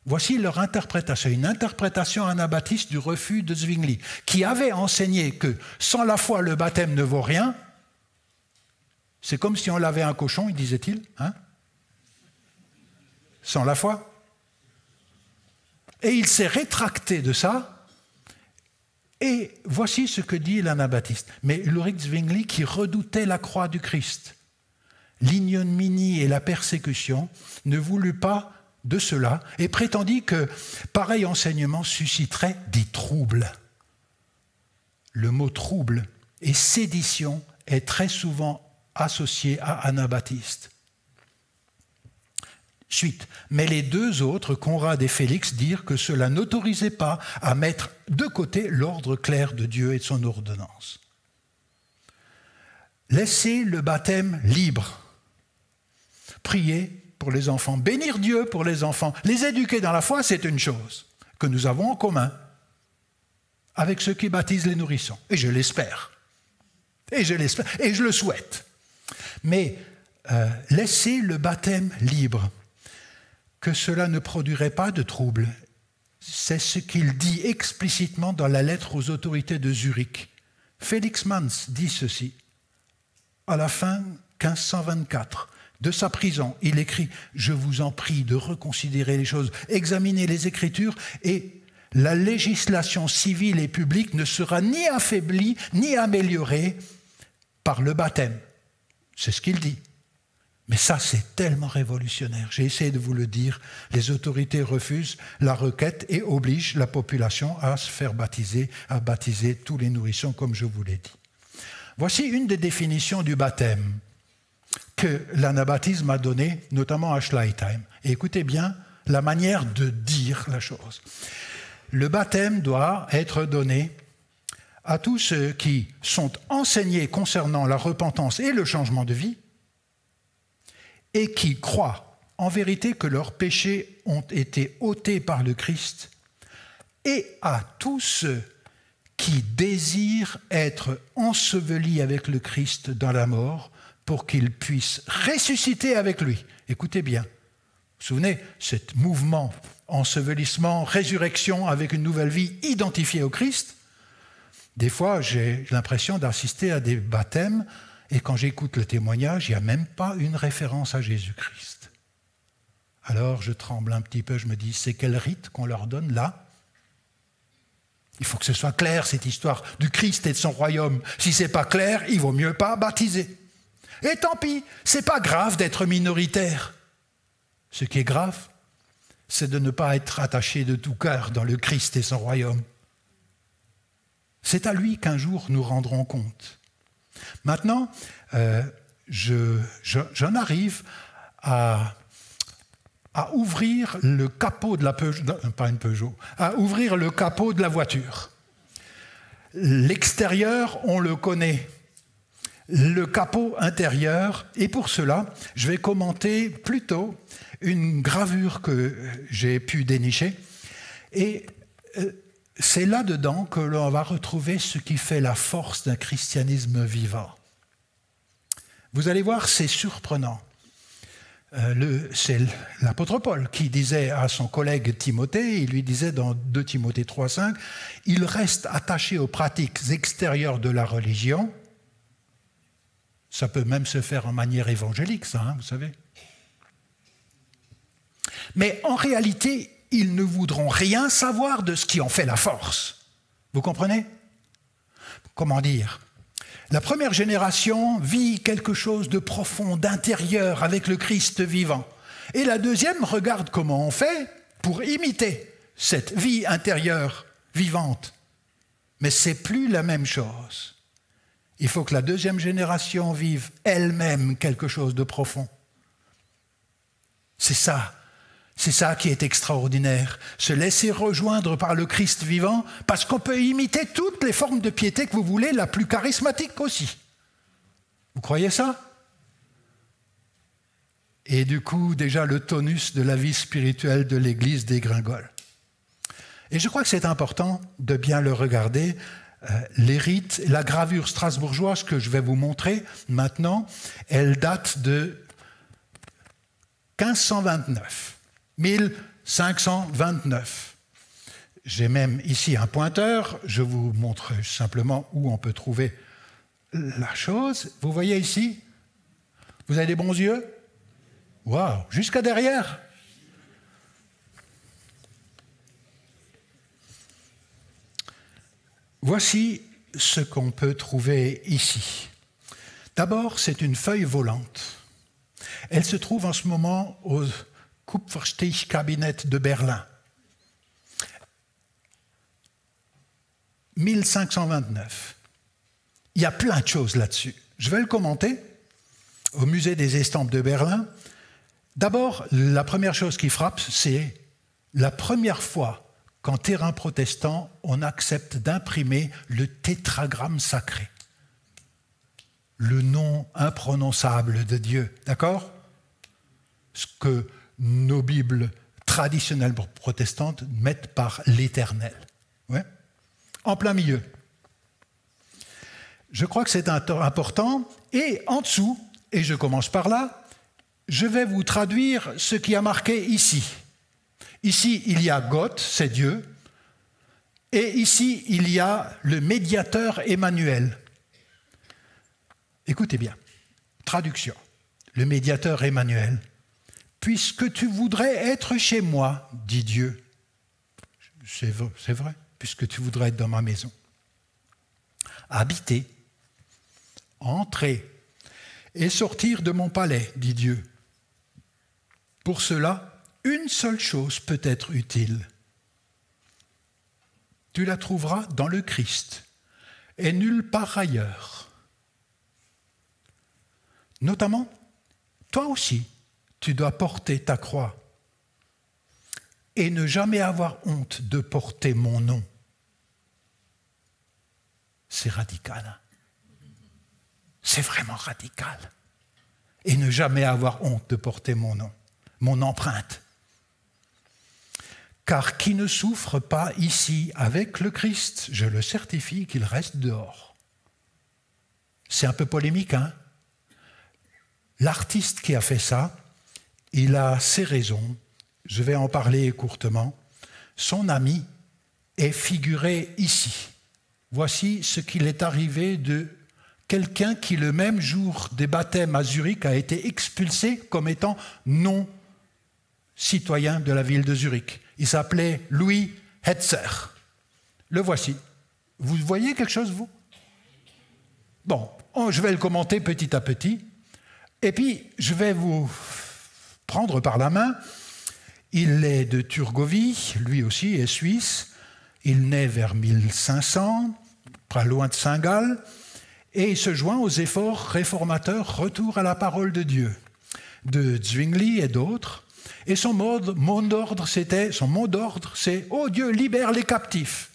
voici leur interprétation, une interprétation anabaptiste du refus de Zwingli, qui avait enseigné que sans la foi, le baptême ne vaut rien. C'est comme si on lavait un cochon, disait-il, hein? Sans la foi. Et il s'est rétracté de ça. Et voici ce que dit l'anabaptiste. Mais Ulrich Zwingli, qui redoutait la croix du Christ, l'ignominie et la persécution, ne voulut pas de cela et prétendit que pareil enseignement susciterait des troubles. Le mot trouble et sédition est très souvent associé à anabaptiste. Suite. Mais les 2 autres, Conrad et Félix, dirent que cela n'autorisait pas à mettre de côté l'ordre clair de Dieu et de son ordonnance. Laissez le baptême libre. Priez pour les enfants, bénir Dieu pour les enfants, les éduquer dans la foi, c'est une chose que nous avons en commun avec ceux qui baptisent les nourrissons. Et je l'espère. Et je le souhaite. Mais laisser le baptême libre, que cela ne produirait pas de trouble. C'est ce qu'il dit explicitement dans la lettre aux autorités de Zurich. Félix Mans dit ceci. À la fin 1524, de sa prison, il écrit « Je vous en prie de reconsidérer les choses, examinez les Écritures et la législation civile et publique ne sera ni affaiblie ni améliorée par le baptême. » C'est ce qu'il dit. Mais ça, c'est tellement révolutionnaire. J'ai essayé de vous le dire. Les autorités refusent la requête et obligent la population à se faire baptiser, à baptiser tous les nourrissons, comme je vous l'ai dit. Voici une des définitions du baptême que l'anabaptisme a donnée, notamment à Schleitheim. Et écoutez bien la manière de dire la chose. Le baptême doit être donné à tous ceux qui sont enseignés concernant la repentance et le changement de vie, et qui croient en vérité que leurs péchés ont été ôtés par le Christ, et à tous ceux qui désirent être ensevelis avec le Christ dans la mort pour qu'ils puissent ressusciter avec lui. Écoutez bien, vous vous souvenez, ce mouvement ensevelissement, résurrection avec une nouvelle vie identifiée au Christ. Des fois, j'ai l'impression d'assister à des baptêmes et quand j'écoute le témoignage, il n'y a même pas une référence à Jésus-Christ. Alors je tremble un petit peu, je me dis, c'est quel rite qu'on leur donne là? Il faut que ce soit clair, cette histoire du Christ et de son royaume. Si ce n'est pas clair, il vaut mieux pas baptiser. Et tant pis, ce n'est pas grave d'être minoritaire. Ce qui est grave, c'est de ne pas être attaché de tout cœur dans le Christ et son royaume. C'est à lui qu'un jour nous rendrons compte. Maintenant, j'en arrive à ouvrir le capot de la Peugeot, pas une Peugeot, à ouvrir le capot de la voiture. L'extérieur, on le connaît. Le capot intérieur, et pour cela, je vais commenter plutôt une gravure que j'ai pu dénicher. Et c'est là-dedans que l'on va retrouver ce qui fait la force d'un christianisme vivant. Vous allez voir, c'est surprenant. C'est l'apôtre Paul qui disait à son collègue Timothée, il lui disait dans 2 Timothée 3,5, « Il reste attaché aux pratiques extérieures de la religion. » Ça peut même se faire en manière évangélique, ça, hein, vous savez. Mais en réalité, ils ne voudront rien savoir de ce qui en fait la force. Vous comprenez? Comment dire? La première génération vit quelque chose de profond, d'intérieur avec le Christ vivant. Et la deuxième regarde comment on fait pour imiter cette vie intérieure vivante. Mais ce n'est plus la même chose. Il faut que la deuxième génération vive elle-même quelque chose de profond. C'est ça qui est extraordinaire. Se laisser rejoindre par le Christ vivant, parce qu'on peut imiter toutes les formes de piété que vous voulez, la plus charismatique aussi. Vous croyez ça? Et du coup, déjà, le tonus de la vie spirituelle de l'Église dégringole. Et je crois que c'est important de bien le regarder. Les rites, la gravure strasbourgeoise que je vais vous montrer maintenant, elle date de 1529. 1529. J'ai même ici un pointeur, je vous montre simplement où on peut trouver la chose. Vous voyez ici? Vous avez des bons yeux? Waouh, jusqu'à derrière. Voici ce qu'on peut trouver ici. D'abord, c'est une feuille volante. Elle se trouve en ce moment au Kupferstichkabinett de Berlin. 1529. Il y a plein de choses là-dessus. Je vais le commenter au musée des estampes de Berlin. D'abord, la première chose qui frappe, c'est la première fois qu'en terrain protestant, on accepte d'imprimer le tétragramme sacré. Le nom imprononçable de Dieu, d'accord? Ce que nos Bibles traditionnelles protestantes mettent par l'Éternel. Ouais. En plein milieu. Je crois que c'est important. Et en dessous, et je commence par là, je vais vous traduire ce qui a marqué ici. Ici, il y a Gott, c'est Dieu, et ici, il y a le médiateur Emmanuel. Écoutez bien, traduction. Le médiateur Emmanuel. Puisque tu voudrais être chez moi, dit Dieu. C'est vrai, puisque tu voudrais être dans ma maison. Habiter, entrer et sortir de mon palais, dit Dieu. Pour cela, une seule chose peut être utile. Tu la trouveras dans le Christ et nulle part ailleurs. Notamment, toi aussi, tu dois porter ta croix et ne jamais avoir honte de porter mon nom. C'est radical. Hein? C'est vraiment radical. Et ne jamais avoir honte de porter mon nom, mon empreinte. Car qui ne souffre pas ici avec le Christ, je le certifie qu'il reste dehors. C'est un peu polémique, hein? L'artiste qui a fait ça, il a ses raisons. Je vais en parler courtement. Son ami est figuré ici. Voici ce qu'il est arrivé de quelqu'un qui, le même jour des baptêmes à Zurich, a été expulsé comme étant non citoyen de la ville de Zurich. Il s'appelait Louis Hetzer. Le voici. Vous voyez quelque chose, vous? Bon, je vais le commenter petit à petit. Et puis, je vais vous prendre par la main. Il est de Turgovie, lui aussi est suisse. Il naît vers 1500, pas loin de Saint-Gall, et il se joint aux efforts réformateurs Retour à la parole de Dieu, de Zwingli et d'autres. Et son mot d'ordre, c'est « Oh Dieu, libère les captifs ».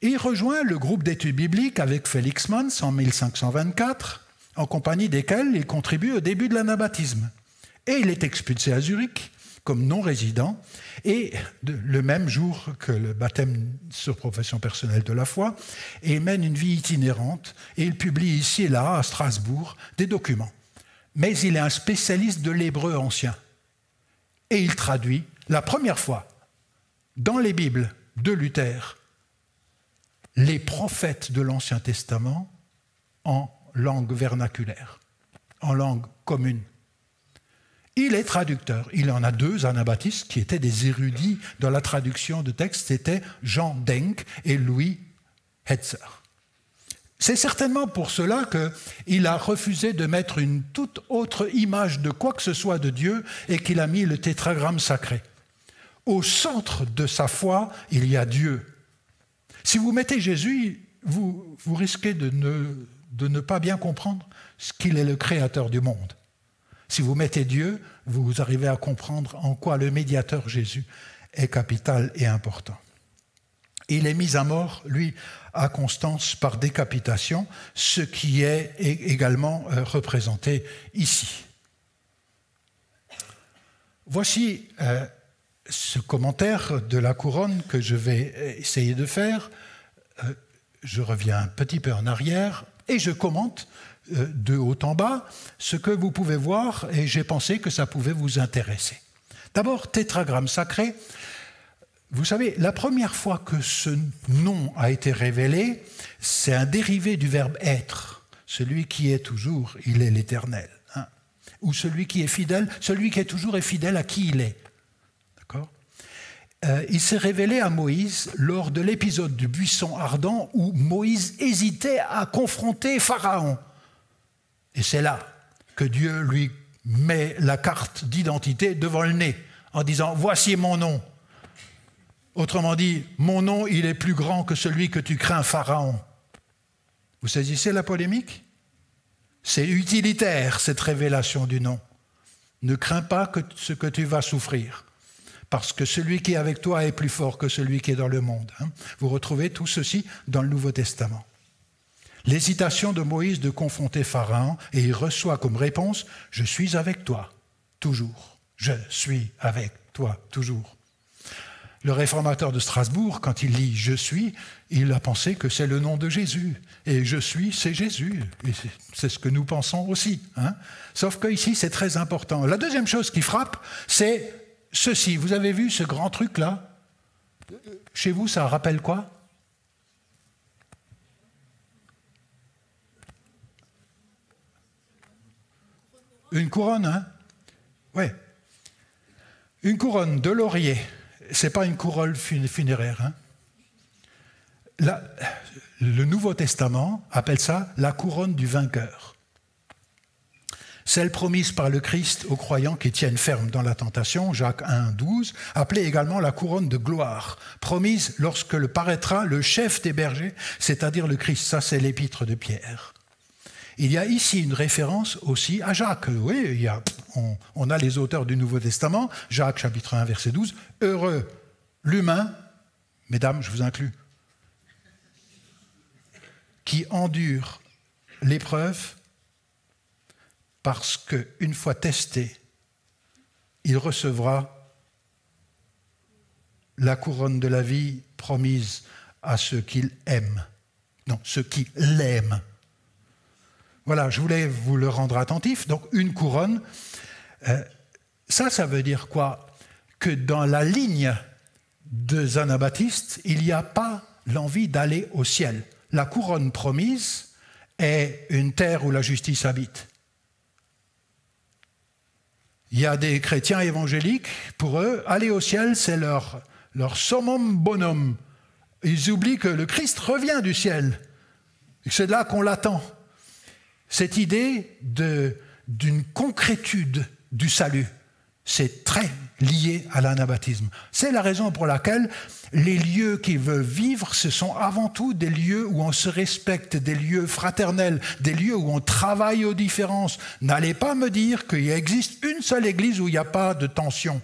Il rejoint le groupe d'études bibliques avec Félix Mans en 1524, en compagnie desquels il contribue au début de l'anabaptisme. Et il est expulsé à Zurich comme non-résident, et le même jour que le baptême sur profession personnelle de la foi, et il mène une vie itinérante, et il publie ici et là, à Strasbourg, des documents. Mais il est un spécialiste de l'hébreu ancien. Et il traduit, la première fois, dans les Bibles de Luther, les prophètes de l'Ancien Testament en langue vernaculaire, en langue commune. Il est traducteur. Il en a deux anabaptistes qui étaient des érudits dans la traduction de textes. C'était Jean Denk et Louis Hetzer. C'est certainement pour cela qu'il a refusé de mettre une toute autre image de quoi que ce soit de Dieu et qu'il a mis le tétragramme sacré. Au centre de sa foi, il y a Dieu. Si vous mettez Jésus, vous risquez de ne pas bien comprendre qu'il est le créateur du monde. Si vous mettez Dieu, vous arrivez à comprendre en quoi le médiateur Jésus est capital et important. Il est mis à mort, lui, à Constance par décapitation, ce qui est également représenté ici. Voici ce commentaire de la couronne que je vais essayer de faire. Je reviens un petit peu en arrière et je commente de haut en bas ce que vous pouvez voir et j'ai pensé que ça pouvait vous intéresser. D'abord, tétragramme sacré. Vous savez, la première fois que ce nom a été révélé, c'est un dérivé du verbe être. Celui qui est toujours, il est l'Éternel. Hein. Ou celui qui est fidèle, celui qui est toujours est fidèle à qui il est. D'accord ? Il s'est révélé à Moïse lors de l'épisode du buisson ardent où Moïse hésitait à confronter Pharaon. Et c'est là que Dieu lui met la carte d'identité devant le nez en disant « Voici mon nom ». Autrement dit, mon nom, il est plus grand que celui que tu crains, Pharaon. Vous saisissez la polémique ? C'est utilitaire, cette révélation du nom. Ne crains pas ce que tu vas souffrir, parce que celui qui est avec toi est plus fort que celui qui est dans le monde. Vous retrouvez tout ceci dans le Nouveau Testament. L'hésitation de Moïse de confronter Pharaon, et il reçoit comme réponse « Je suis avec toi, toujours. Je suis avec toi, toujours. » Le réformateur de Strasbourg, quand il lit « Je suis », il a pensé que c'est le nom de Jésus. Et « Je suis », c'est Jésus. Et c'est ce que nous pensons aussi. Hein. Sauf qu'ici, c'est très important. La deuxième chose qui frappe, c'est ceci. Vous avez vu ce grand truc-là? Chez vous, ça rappelle quoi? Une couronne, hein? Ouais. Une couronne de laurier. C'est pas une couronne funéraire. Hein? Le Nouveau Testament appelle ça la couronne du vainqueur. Celle promise par le Christ aux croyants qui tiennent ferme dans la tentation, Jacques 1, 12, appelée également la couronne de gloire, promise lorsque le paraîtra le chef des bergers, c'est-à-dire le Christ. Ça, c'est l'épître de Pierre. Il y a ici une référence aussi à Jacques. Oui, on a les auteurs du Nouveau Testament, Jacques chapitre 1, verset 12. « Heureux l'humain, mesdames, je vous inclus, qui endure l'épreuve parce qu'une fois testé, il recevra la couronne de la vie promise à ceux qu'il aime. Non, ceux qui l'aiment. » Voilà, je voulais vous le rendre attentif. Donc, une couronne, ça veut dire quoi? Que dans la ligne de Jean-Baptiste, il n'y a pas l'envie d'aller au ciel. La couronne promise est une terre où la justice habite. Il y a des chrétiens évangéliques, pour eux, aller au ciel, c'est leur summum bonum. Ils oublient que le Christ revient du ciel. C'est là qu'on l'attend. Cette idée d'une concrétude du salut, c'est très lié à l'anabaptisme. C'est la raison pour laquelle les lieux qui veulent vivre, ce sont avant tout des lieux où on se respecte, des lieux fraternels, des lieux où on travaille aux différences. N'allez pas me dire qu'il existe une seule église où il n'y a pas de tension.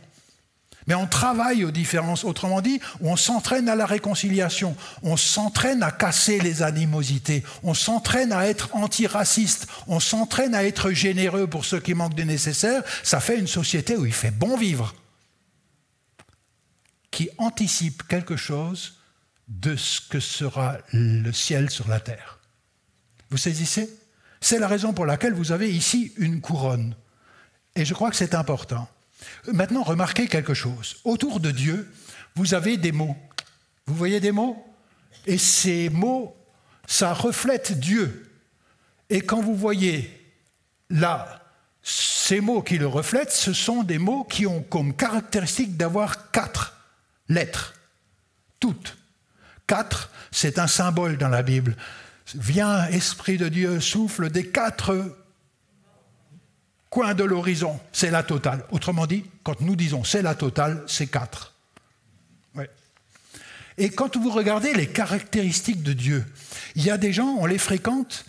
Mais on travaille aux différences, autrement dit, on s'entraîne à la réconciliation, on s'entraîne à casser les animosités, on s'entraîne à être antiraciste, on s'entraîne à être généreux pour ceux qui manquent de nécessaire. Ça fait une société où il fait bon vivre, qui anticipe quelque chose de ce que sera le ciel sur la terre. Vous saisissez? C'est la raison pour laquelle vous avez ici une couronne. Et je crois que c'est important. Maintenant, remarquez quelque chose. Autour de Dieu, vous avez des mots. Vous voyez des mots? Et ces mots, ça reflète Dieu. Et quand vous voyez là, ces mots qui le reflètent, ce sont des mots qui ont comme caractéristique d'avoir 4 lettres. Toutes. 4, c'est un symbole dans la Bible. Viens, Esprit de Dieu, souffle des 4 coin de l'horizon, c'est la totale. Autrement dit, quand nous disons c'est la totale, c'est 4. Ouais. Et quand vous regardez les caractéristiques de Dieu, il y a des gens, on les fréquente,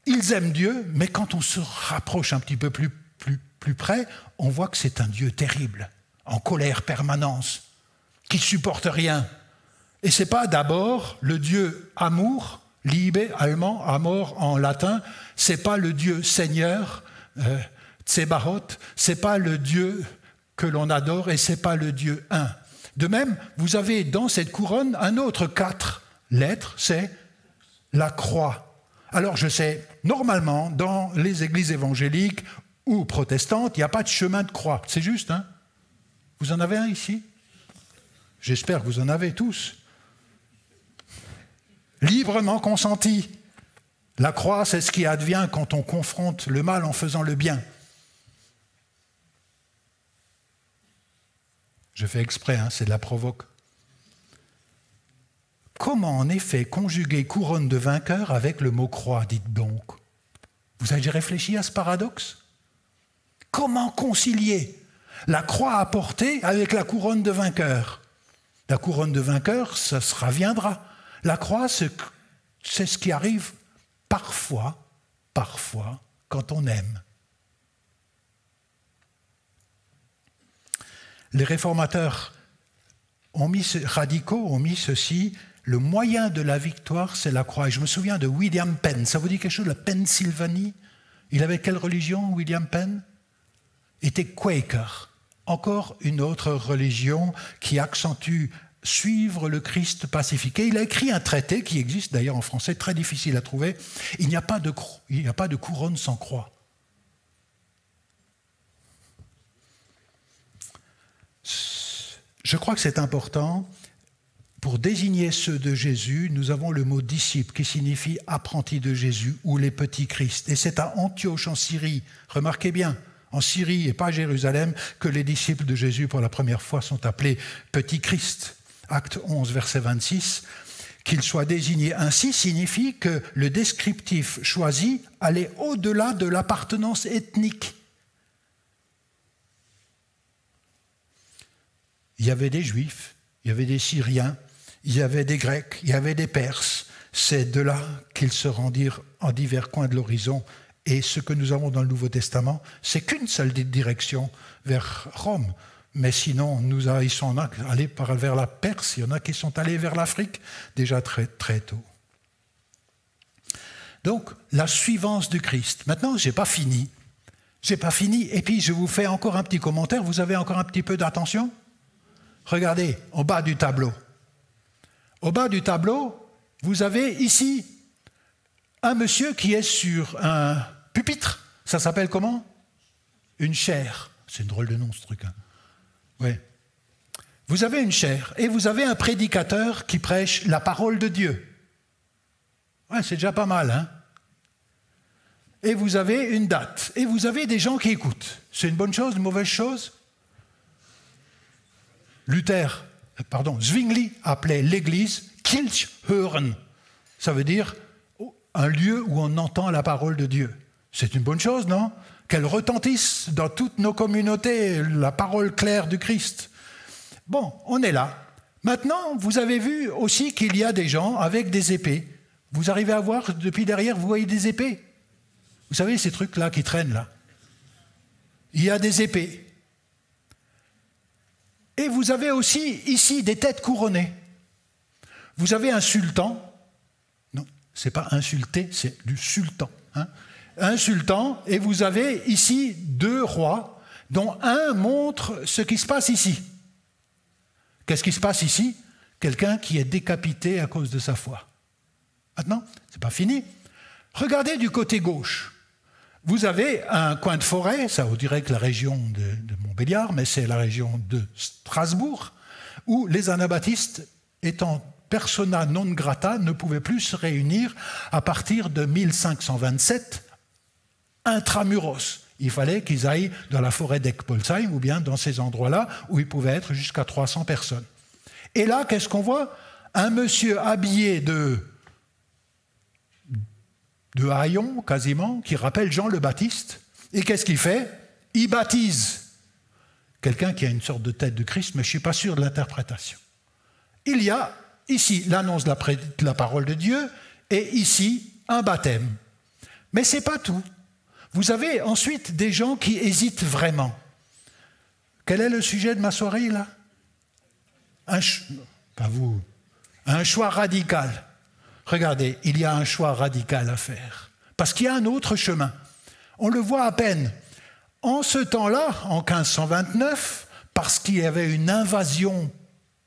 ils aiment Dieu, mais quand on se rapproche un petit peu plus près, on voit que c'est un Dieu terrible, en colère permanente, qui ne supporte rien. Et ce n'est pas d'abord le Dieu amour, Liebe, allemand, amor en latin, ce n'est pas le Dieu Seigneur, Tsebaoth, ce n'est pas le Dieu que l'on adore et ce n'est pas le Dieu un. De même, vous avez dans cette couronne un autre 4 lettres, c'est la croix. Alors je sais, normalement, dans les églises évangéliques ou protestantes, il n'y a pas de chemin de croix. C'est juste, hein? Vous en avez un ici? J'espère que vous en avez tous. Librement consenti. La croix, c'est ce qui advient quand on confronte le mal en faisant le bien. Je fais exprès, hein, c'est de la provoque. Comment en effet conjuguer couronne de vainqueur avec le mot croix, dites donc? Vous avez déjà réfléchi à ce paradoxe? Comment concilier la croix à porter avec la couronne de vainqueur? La couronne de vainqueur, ça se reviendra. La croix, c'est ce qui arrive parfois, quand on aime. Les réformateurs radicaux ont mis ceci: le moyen de la victoire, c'est la croix. Et je me souviens de William Penn. Ça vous dit quelque chose, la Pennsylvanie? Il avait quelle religion, William Penn? Il était Quaker. Encore une autre religion qui accentue suivre le Christ pacifique. Et il a écrit un traité qui existe d'ailleurs en français, très difficile à trouver. Il n'y a pas de couronne sans croix. Je crois que c'est important. Pour désigner ceux de Jésus, nous avons le mot disciple qui signifie apprenti de Jésus ou les petits Christ. Et c'est à Antioche en Syrie, remarquez bien, en Syrie et pas à Jérusalem, que les disciples de Jésus pour la première fois sont appelés petits Christ. Acte 11, verset 26. Qu'ils soient désignés ainsi signifie que le descriptif choisi allait au-delà de l'appartenance ethnique. Il y avait des Juifs, il y avait des Syriens, il y avait des Grecs, il y avait des Perses. C'est de là qu'ils se rendirent en divers coins de l'horizon. Et ce que nous avons dans le Nouveau Testament, c'est qu'une seule direction vers Rome. Mais sinon, ils sont allés vers la Perse, il y en a qui sont allés vers l'Afrique déjà très, très tôt. Donc, la suivance du Christ. Maintenant, je n'ai pas fini. Et puis, je vous fais encore un petit commentaire. Vous avez encore un petit peu d'attention ? Regardez, au bas du tableau. Au bas du tableau, vous avez ici un monsieur qui est sur un pupitre. Ça s'appelle comment? Une chaire. C'est une drôle de nom, ce truc. Hein. Ouais. Vous avez une chaire et vous avez un prédicateur qui prêche la parole de Dieu. Ouais, c'est déjà pas mal, hein? Et vous avez une date. Et vous avez des gens qui écoutent. C'est une bonne chose, une mauvaise chose? Zwingli appelait l'église Kirchhören. Ça veut dire un lieu où on entend la parole de Dieu. C'est une bonne chose, non? Qu'elle retentisse dans toutes nos communautés, la parole claire du Christ. Bon, on est là. Maintenant, vous avez vu aussi qu'il y a des gens avec des épées. Vous arrivez à voir, depuis derrière, vous voyez des épées? Vous savez, ces trucs-là qui traînent là. Il y a des épées. Et vous avez aussi ici des têtes couronnées. Vous avez un sultan. Non, ce n'est pas insulté, c'est du sultan. Hein. Un sultan, et vous avez ici deux rois, dont un montre ce qui se passe ici. Qu'est-ce qui se passe ici? Quelqu'un qui est décapité à cause de sa foi. Maintenant, ce n'est pas fini. Regardez du côté gauche. Vous avez un coin de forêt, ça vous dirait que la région de Montbéliard, mais c'est la région de Strasbourg, où les anabaptistes, étant persona non grata, ne pouvaient plus se réunir à partir de 1527, intramuros. Il fallait qu'ils aillent dans la forêt d'Eckpolsheim ou bien dans ces endroits-là où ils pouvaient être jusqu'à 300 personnes. Et là, qu'est-ce qu'on voit? Un monsieur habillé de haillons, quasiment, qui rappelle Jean le Baptiste. Et qu'est-ce qu'il fait? Il baptise quelqu'un qui a une sorte de tête de Christ, mais je ne suis pas sûr de l'interprétation. Il y a ici l'annonce de la parole de Dieu et ici un baptême. Mais ce n'est pas tout. Vous avez ensuite des gens qui hésitent vraiment. Quel est le sujet de ma soirée, là? Un choix radical. Regardez, il y a un choix radical à faire. Parce qu'il y a un autre chemin. On le voit à peine. En ce temps-là, en 1529, parce qu'il y avait une invasion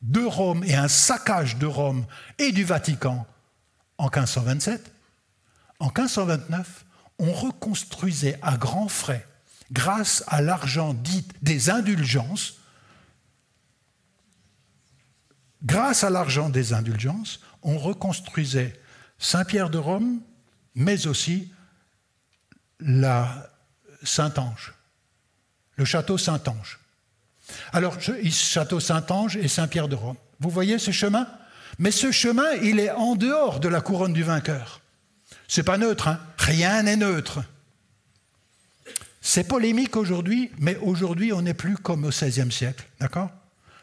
de Rome et un saccage de Rome et du Vatican en 1527, en 1529, on reconstruisait à grands frais, grâce à l'argent dit des indulgences, on reconstruisait Saint-Pierre de Rome, mais aussi la Saint-Ange, le château Saint-Ange. Alors, château Saint-Ange et Saint-Pierre de Rome. Vous voyez ce chemin? Mais ce chemin, il est en dehors de la couronne du vainqueur. C'est pas neutre, hein? Rien n'est neutre. C'est polémique aujourd'hui, mais aujourd'hui, on n'est plus comme au XVIe siècle, d'accord?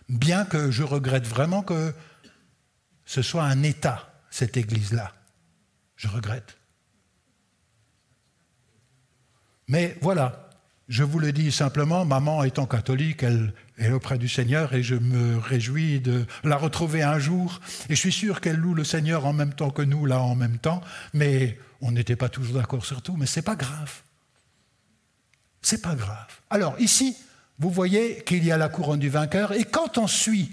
Bien que je regrette vraiment que ce soit un État, cette Église-là. Je regrette. Mais voilà, je vous le dis simplement, maman étant catholique, elle est auprès du Seigneur et je me réjouis de la retrouver un jour. Et je suis sûr qu'elle loue le Seigneur en même temps que nous, là, en même temps. Mais on n'était pas toujours d'accord sur tout, mais ce n'est pas grave. C'est pas grave. Alors, ici, vous voyez qu'il y a la couronne du vainqueur, et quand on suit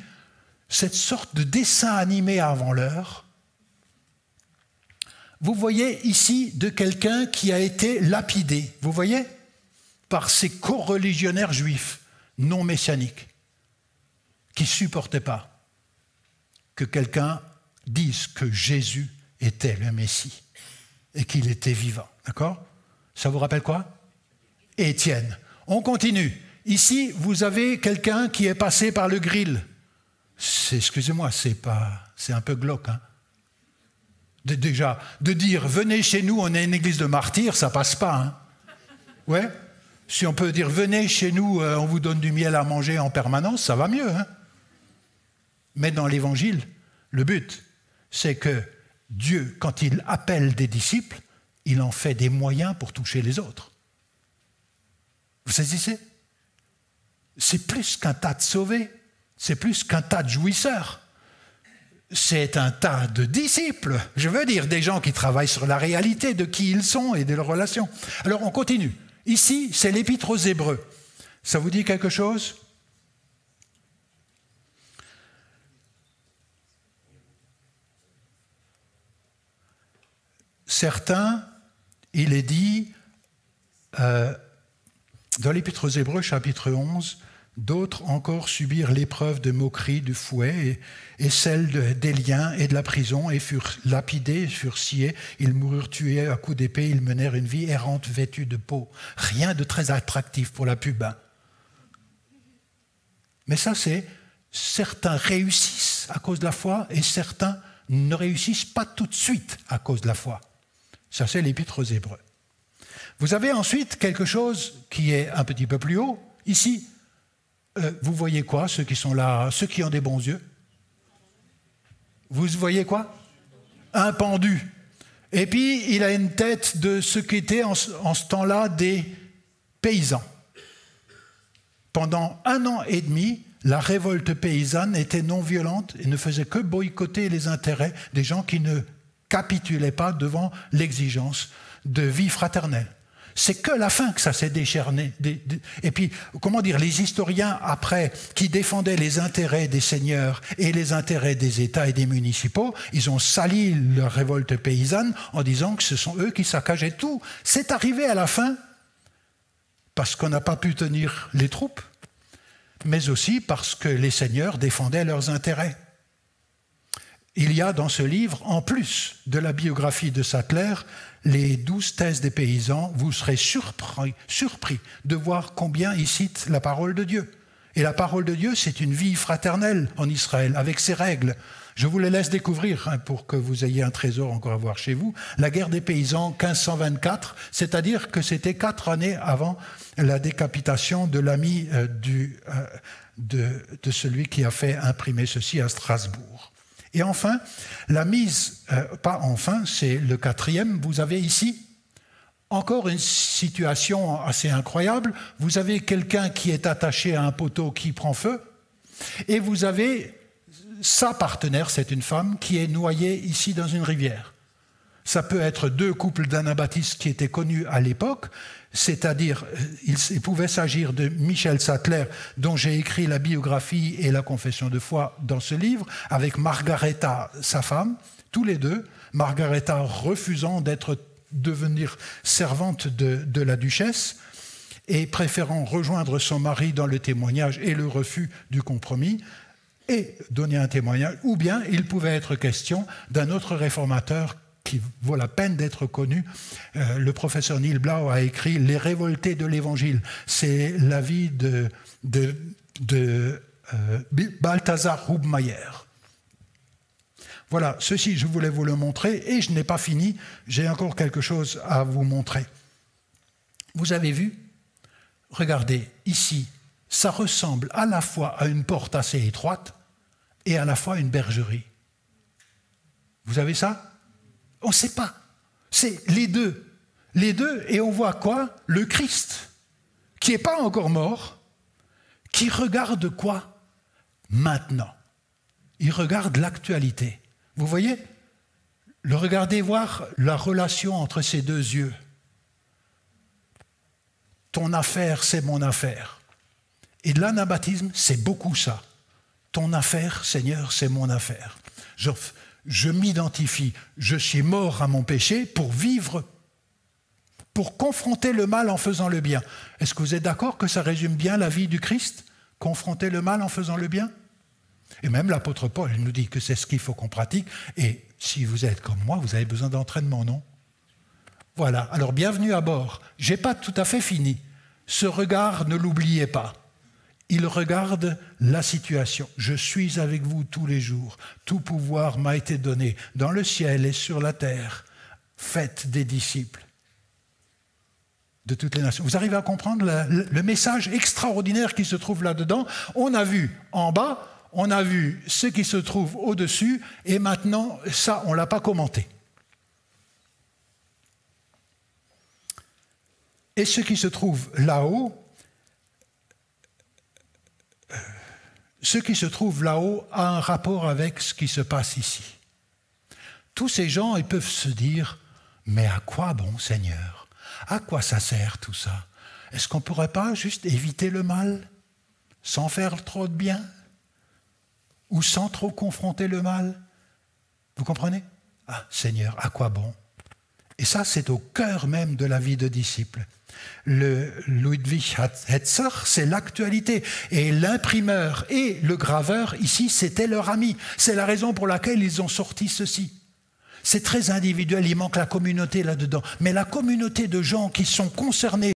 cette sorte de dessin animé avant l'heure. Vous voyez ici de quelqu'un qui a été lapidé, vous voyez, par ses co-religionnaires juifs non messianiques, qui ne supportaient pas que quelqu'un dise que Jésus était le Messie et qu'il était vivant. D'accord? Ça vous rappelle quoi? Étienne. On continue. Ici, vous avez quelqu'un qui est passé par le grill. Excusez-moi, c'est un peu glauque. Hein? Déjà, de dire « venez chez nous, on est une église de martyrs », ça passe pas. Hein? Ouais. Si on peut dire « venez chez nous, on vous donne du miel à manger en permanence », ça va mieux. Hein? Mais dans l'Évangile, le but, c'est que Dieu, quand il appelle des disciples, il en fait des moyens pour toucher les autres. Vous saisissez? C'est plus qu'un tas de sauvés, c'est plus qu'un tas de jouisseurs. C'est un tas de disciples, je veux dire, des gens qui travaillent sur la réalité de qui ils sont et de leurs relations. Alors on continue. Ici, c'est l'Épître aux Hébreux. Ça vous dit quelque chose? Certains, il est dit, dans l'Épître aux Hébreux, chapitre 11, d'autres encore subirent l'épreuve de moquerie, du fouet et celle des liens et de la prison et furent lapidés, furent sciés, ils moururent tués à coups d'épée, ils menèrent une vie errante vêtue de peau. Rien de très attractif pour la pub. Hein. Mais ça, c'est certains réussissent à cause de la foi et certains ne réussissent pas tout de suite à cause de la foi. Ça, c'est l'Épître aux Hébreux. Vous avez ensuite quelque chose qui est un petit peu plus haut. Ici, vous voyez quoi, ceux qui sont là, ceux qui ont des bons yeux? Vous voyez quoi? Un pendu. Et puis, il a une tête de ce qu'étaient en ce temps-là des paysans. Pendant 1 an et demi, la révolte paysanne était non violente et ne faisait que boycotter les intérêts des gens qui ne capitulaient pas devant l'exigence de vie fraternelle. C'est que la fin que ça s'est déchaîné. Et puis, comment dire, les historiens, après, qui défendaient les intérêts des seigneurs et les intérêts des États et des municipaux, ils ont sali leur révolte paysanne en disant que ce sont eux qui saccageaient tout. C'est arrivé à la fin parce qu'on n'a pas pu tenir les troupes, mais aussi parce que les seigneurs défendaient leurs intérêts. Il y a dans ce livre, en plus de la biographie de Sattler, les 12 thèses des paysans. Vous serez surpris de voir combien ils citent la parole de Dieu. Et la parole de Dieu, c'est une vie fraternelle en Israël, avec ses règles. Je vous les laisse découvrir pour que vous ayez un trésor encore à voir chez vous. La guerre des paysans, 1524, c'est-à-dire que c'était 4 années avant la décapitation de l'ami de celui qui a fait imprimer ceci à Strasbourg. Et enfin, la mise, pas enfin, c'est le 4e, vous avez ici encore une situation assez incroyable. Vous avez quelqu'un qui est attaché à un poteau qui prend feu, et vous avez sa partenaire, c'est une femme, qui est noyée ici dans une rivière. Ça peut être 2 couples d'anabaptistes qui étaient connus à l'époque, c'est-à-dire, il pouvait s'agir de Michel Sattler, dont j'ai écrit la biographie et la confession de foi dans ce livre, avec Margaretha, sa femme, tous les deux, Margaretha refusant devenir servante de la duchesse et préférant rejoindre son mari dans le témoignage et le refus du compromis et donner un témoignage, ou bien il pouvait être question d'un autre réformateur qui vaut la peine d'être connu. Le professeur Neil Blau a écrit « Les révoltés de l'Évangile ». C'est la vie de Balthasar Hubmaier. Voilà, ceci, je voulais vous le montrer, et je n'ai pas fini, j'ai encore quelque chose à vous montrer. Vous avez vu? Regardez, ici, ça ressemble à la fois à une porte assez étroite et à la fois à une bergerie. Vous avez ça? On ne sait pas. C'est les deux. Les deux, et on voit quoi? Le Christ, qui n'est pas encore mort, qui regarde quoi? Maintenant. Il regarde l'actualité. Vous voyez? Le regarder voir la relation entre ces 2 yeux. Ton affaire, c'est mon affaire. Et l'anabaptisme, c'est beaucoup ça. ton affaire, Seigneur, c'est mon affaire. Je m'identifie, je suis mort à mon péché pour vivre, pour confronter le mal en faisant le bien. Est-ce que vous êtes d'accord que ça résume bien la vie du Christ? Confronter le mal en faisant le bien? Et même l'apôtre Paul nous dit que c'est ce qu'il faut qu'on pratique. Et si vous êtes comme moi, vous avez besoin d'entraînement, non? Voilà, alors bienvenue à bord. Je n'ai pas tout à fait fini. Ce regard, ne l'oubliez pas. Il regarde la situation. Je suis avec vous tous les jours. Tout pouvoir m'a été donné dans le ciel et sur la terre. Faites des disciples de toutes les nations. Vous arrivez à comprendre le message extraordinaire qui se trouve là-dedans? On a vu en bas, on a vu ce qui se trouve au-dessus, et maintenant, ça, on ne l'a pas commenté. Et ce qui se trouve là-haut, a un rapport avec ce qui se passe ici. Tous ces gens, ils peuvent se dire, mais à quoi bon, Seigneur? À quoi ça sert tout ça? Est-ce qu'on ne pourrait pas juste éviter le mal sans faire trop de bien? Ou sans trop confronter le mal? Vous comprenez? Ah, Seigneur, à quoi bon? Et ça, c'est au cœur même de la vie de disciple. Le Ludwig Hetzer, c'est l'actualité. Et l'imprimeur et le graveur, ici, c'était leur ami. C'est la raison pour laquelle ils ont sorti ceci. C'est très individuel, il manque la communauté là-dedans. Mais la communauté de gens qui sont concernés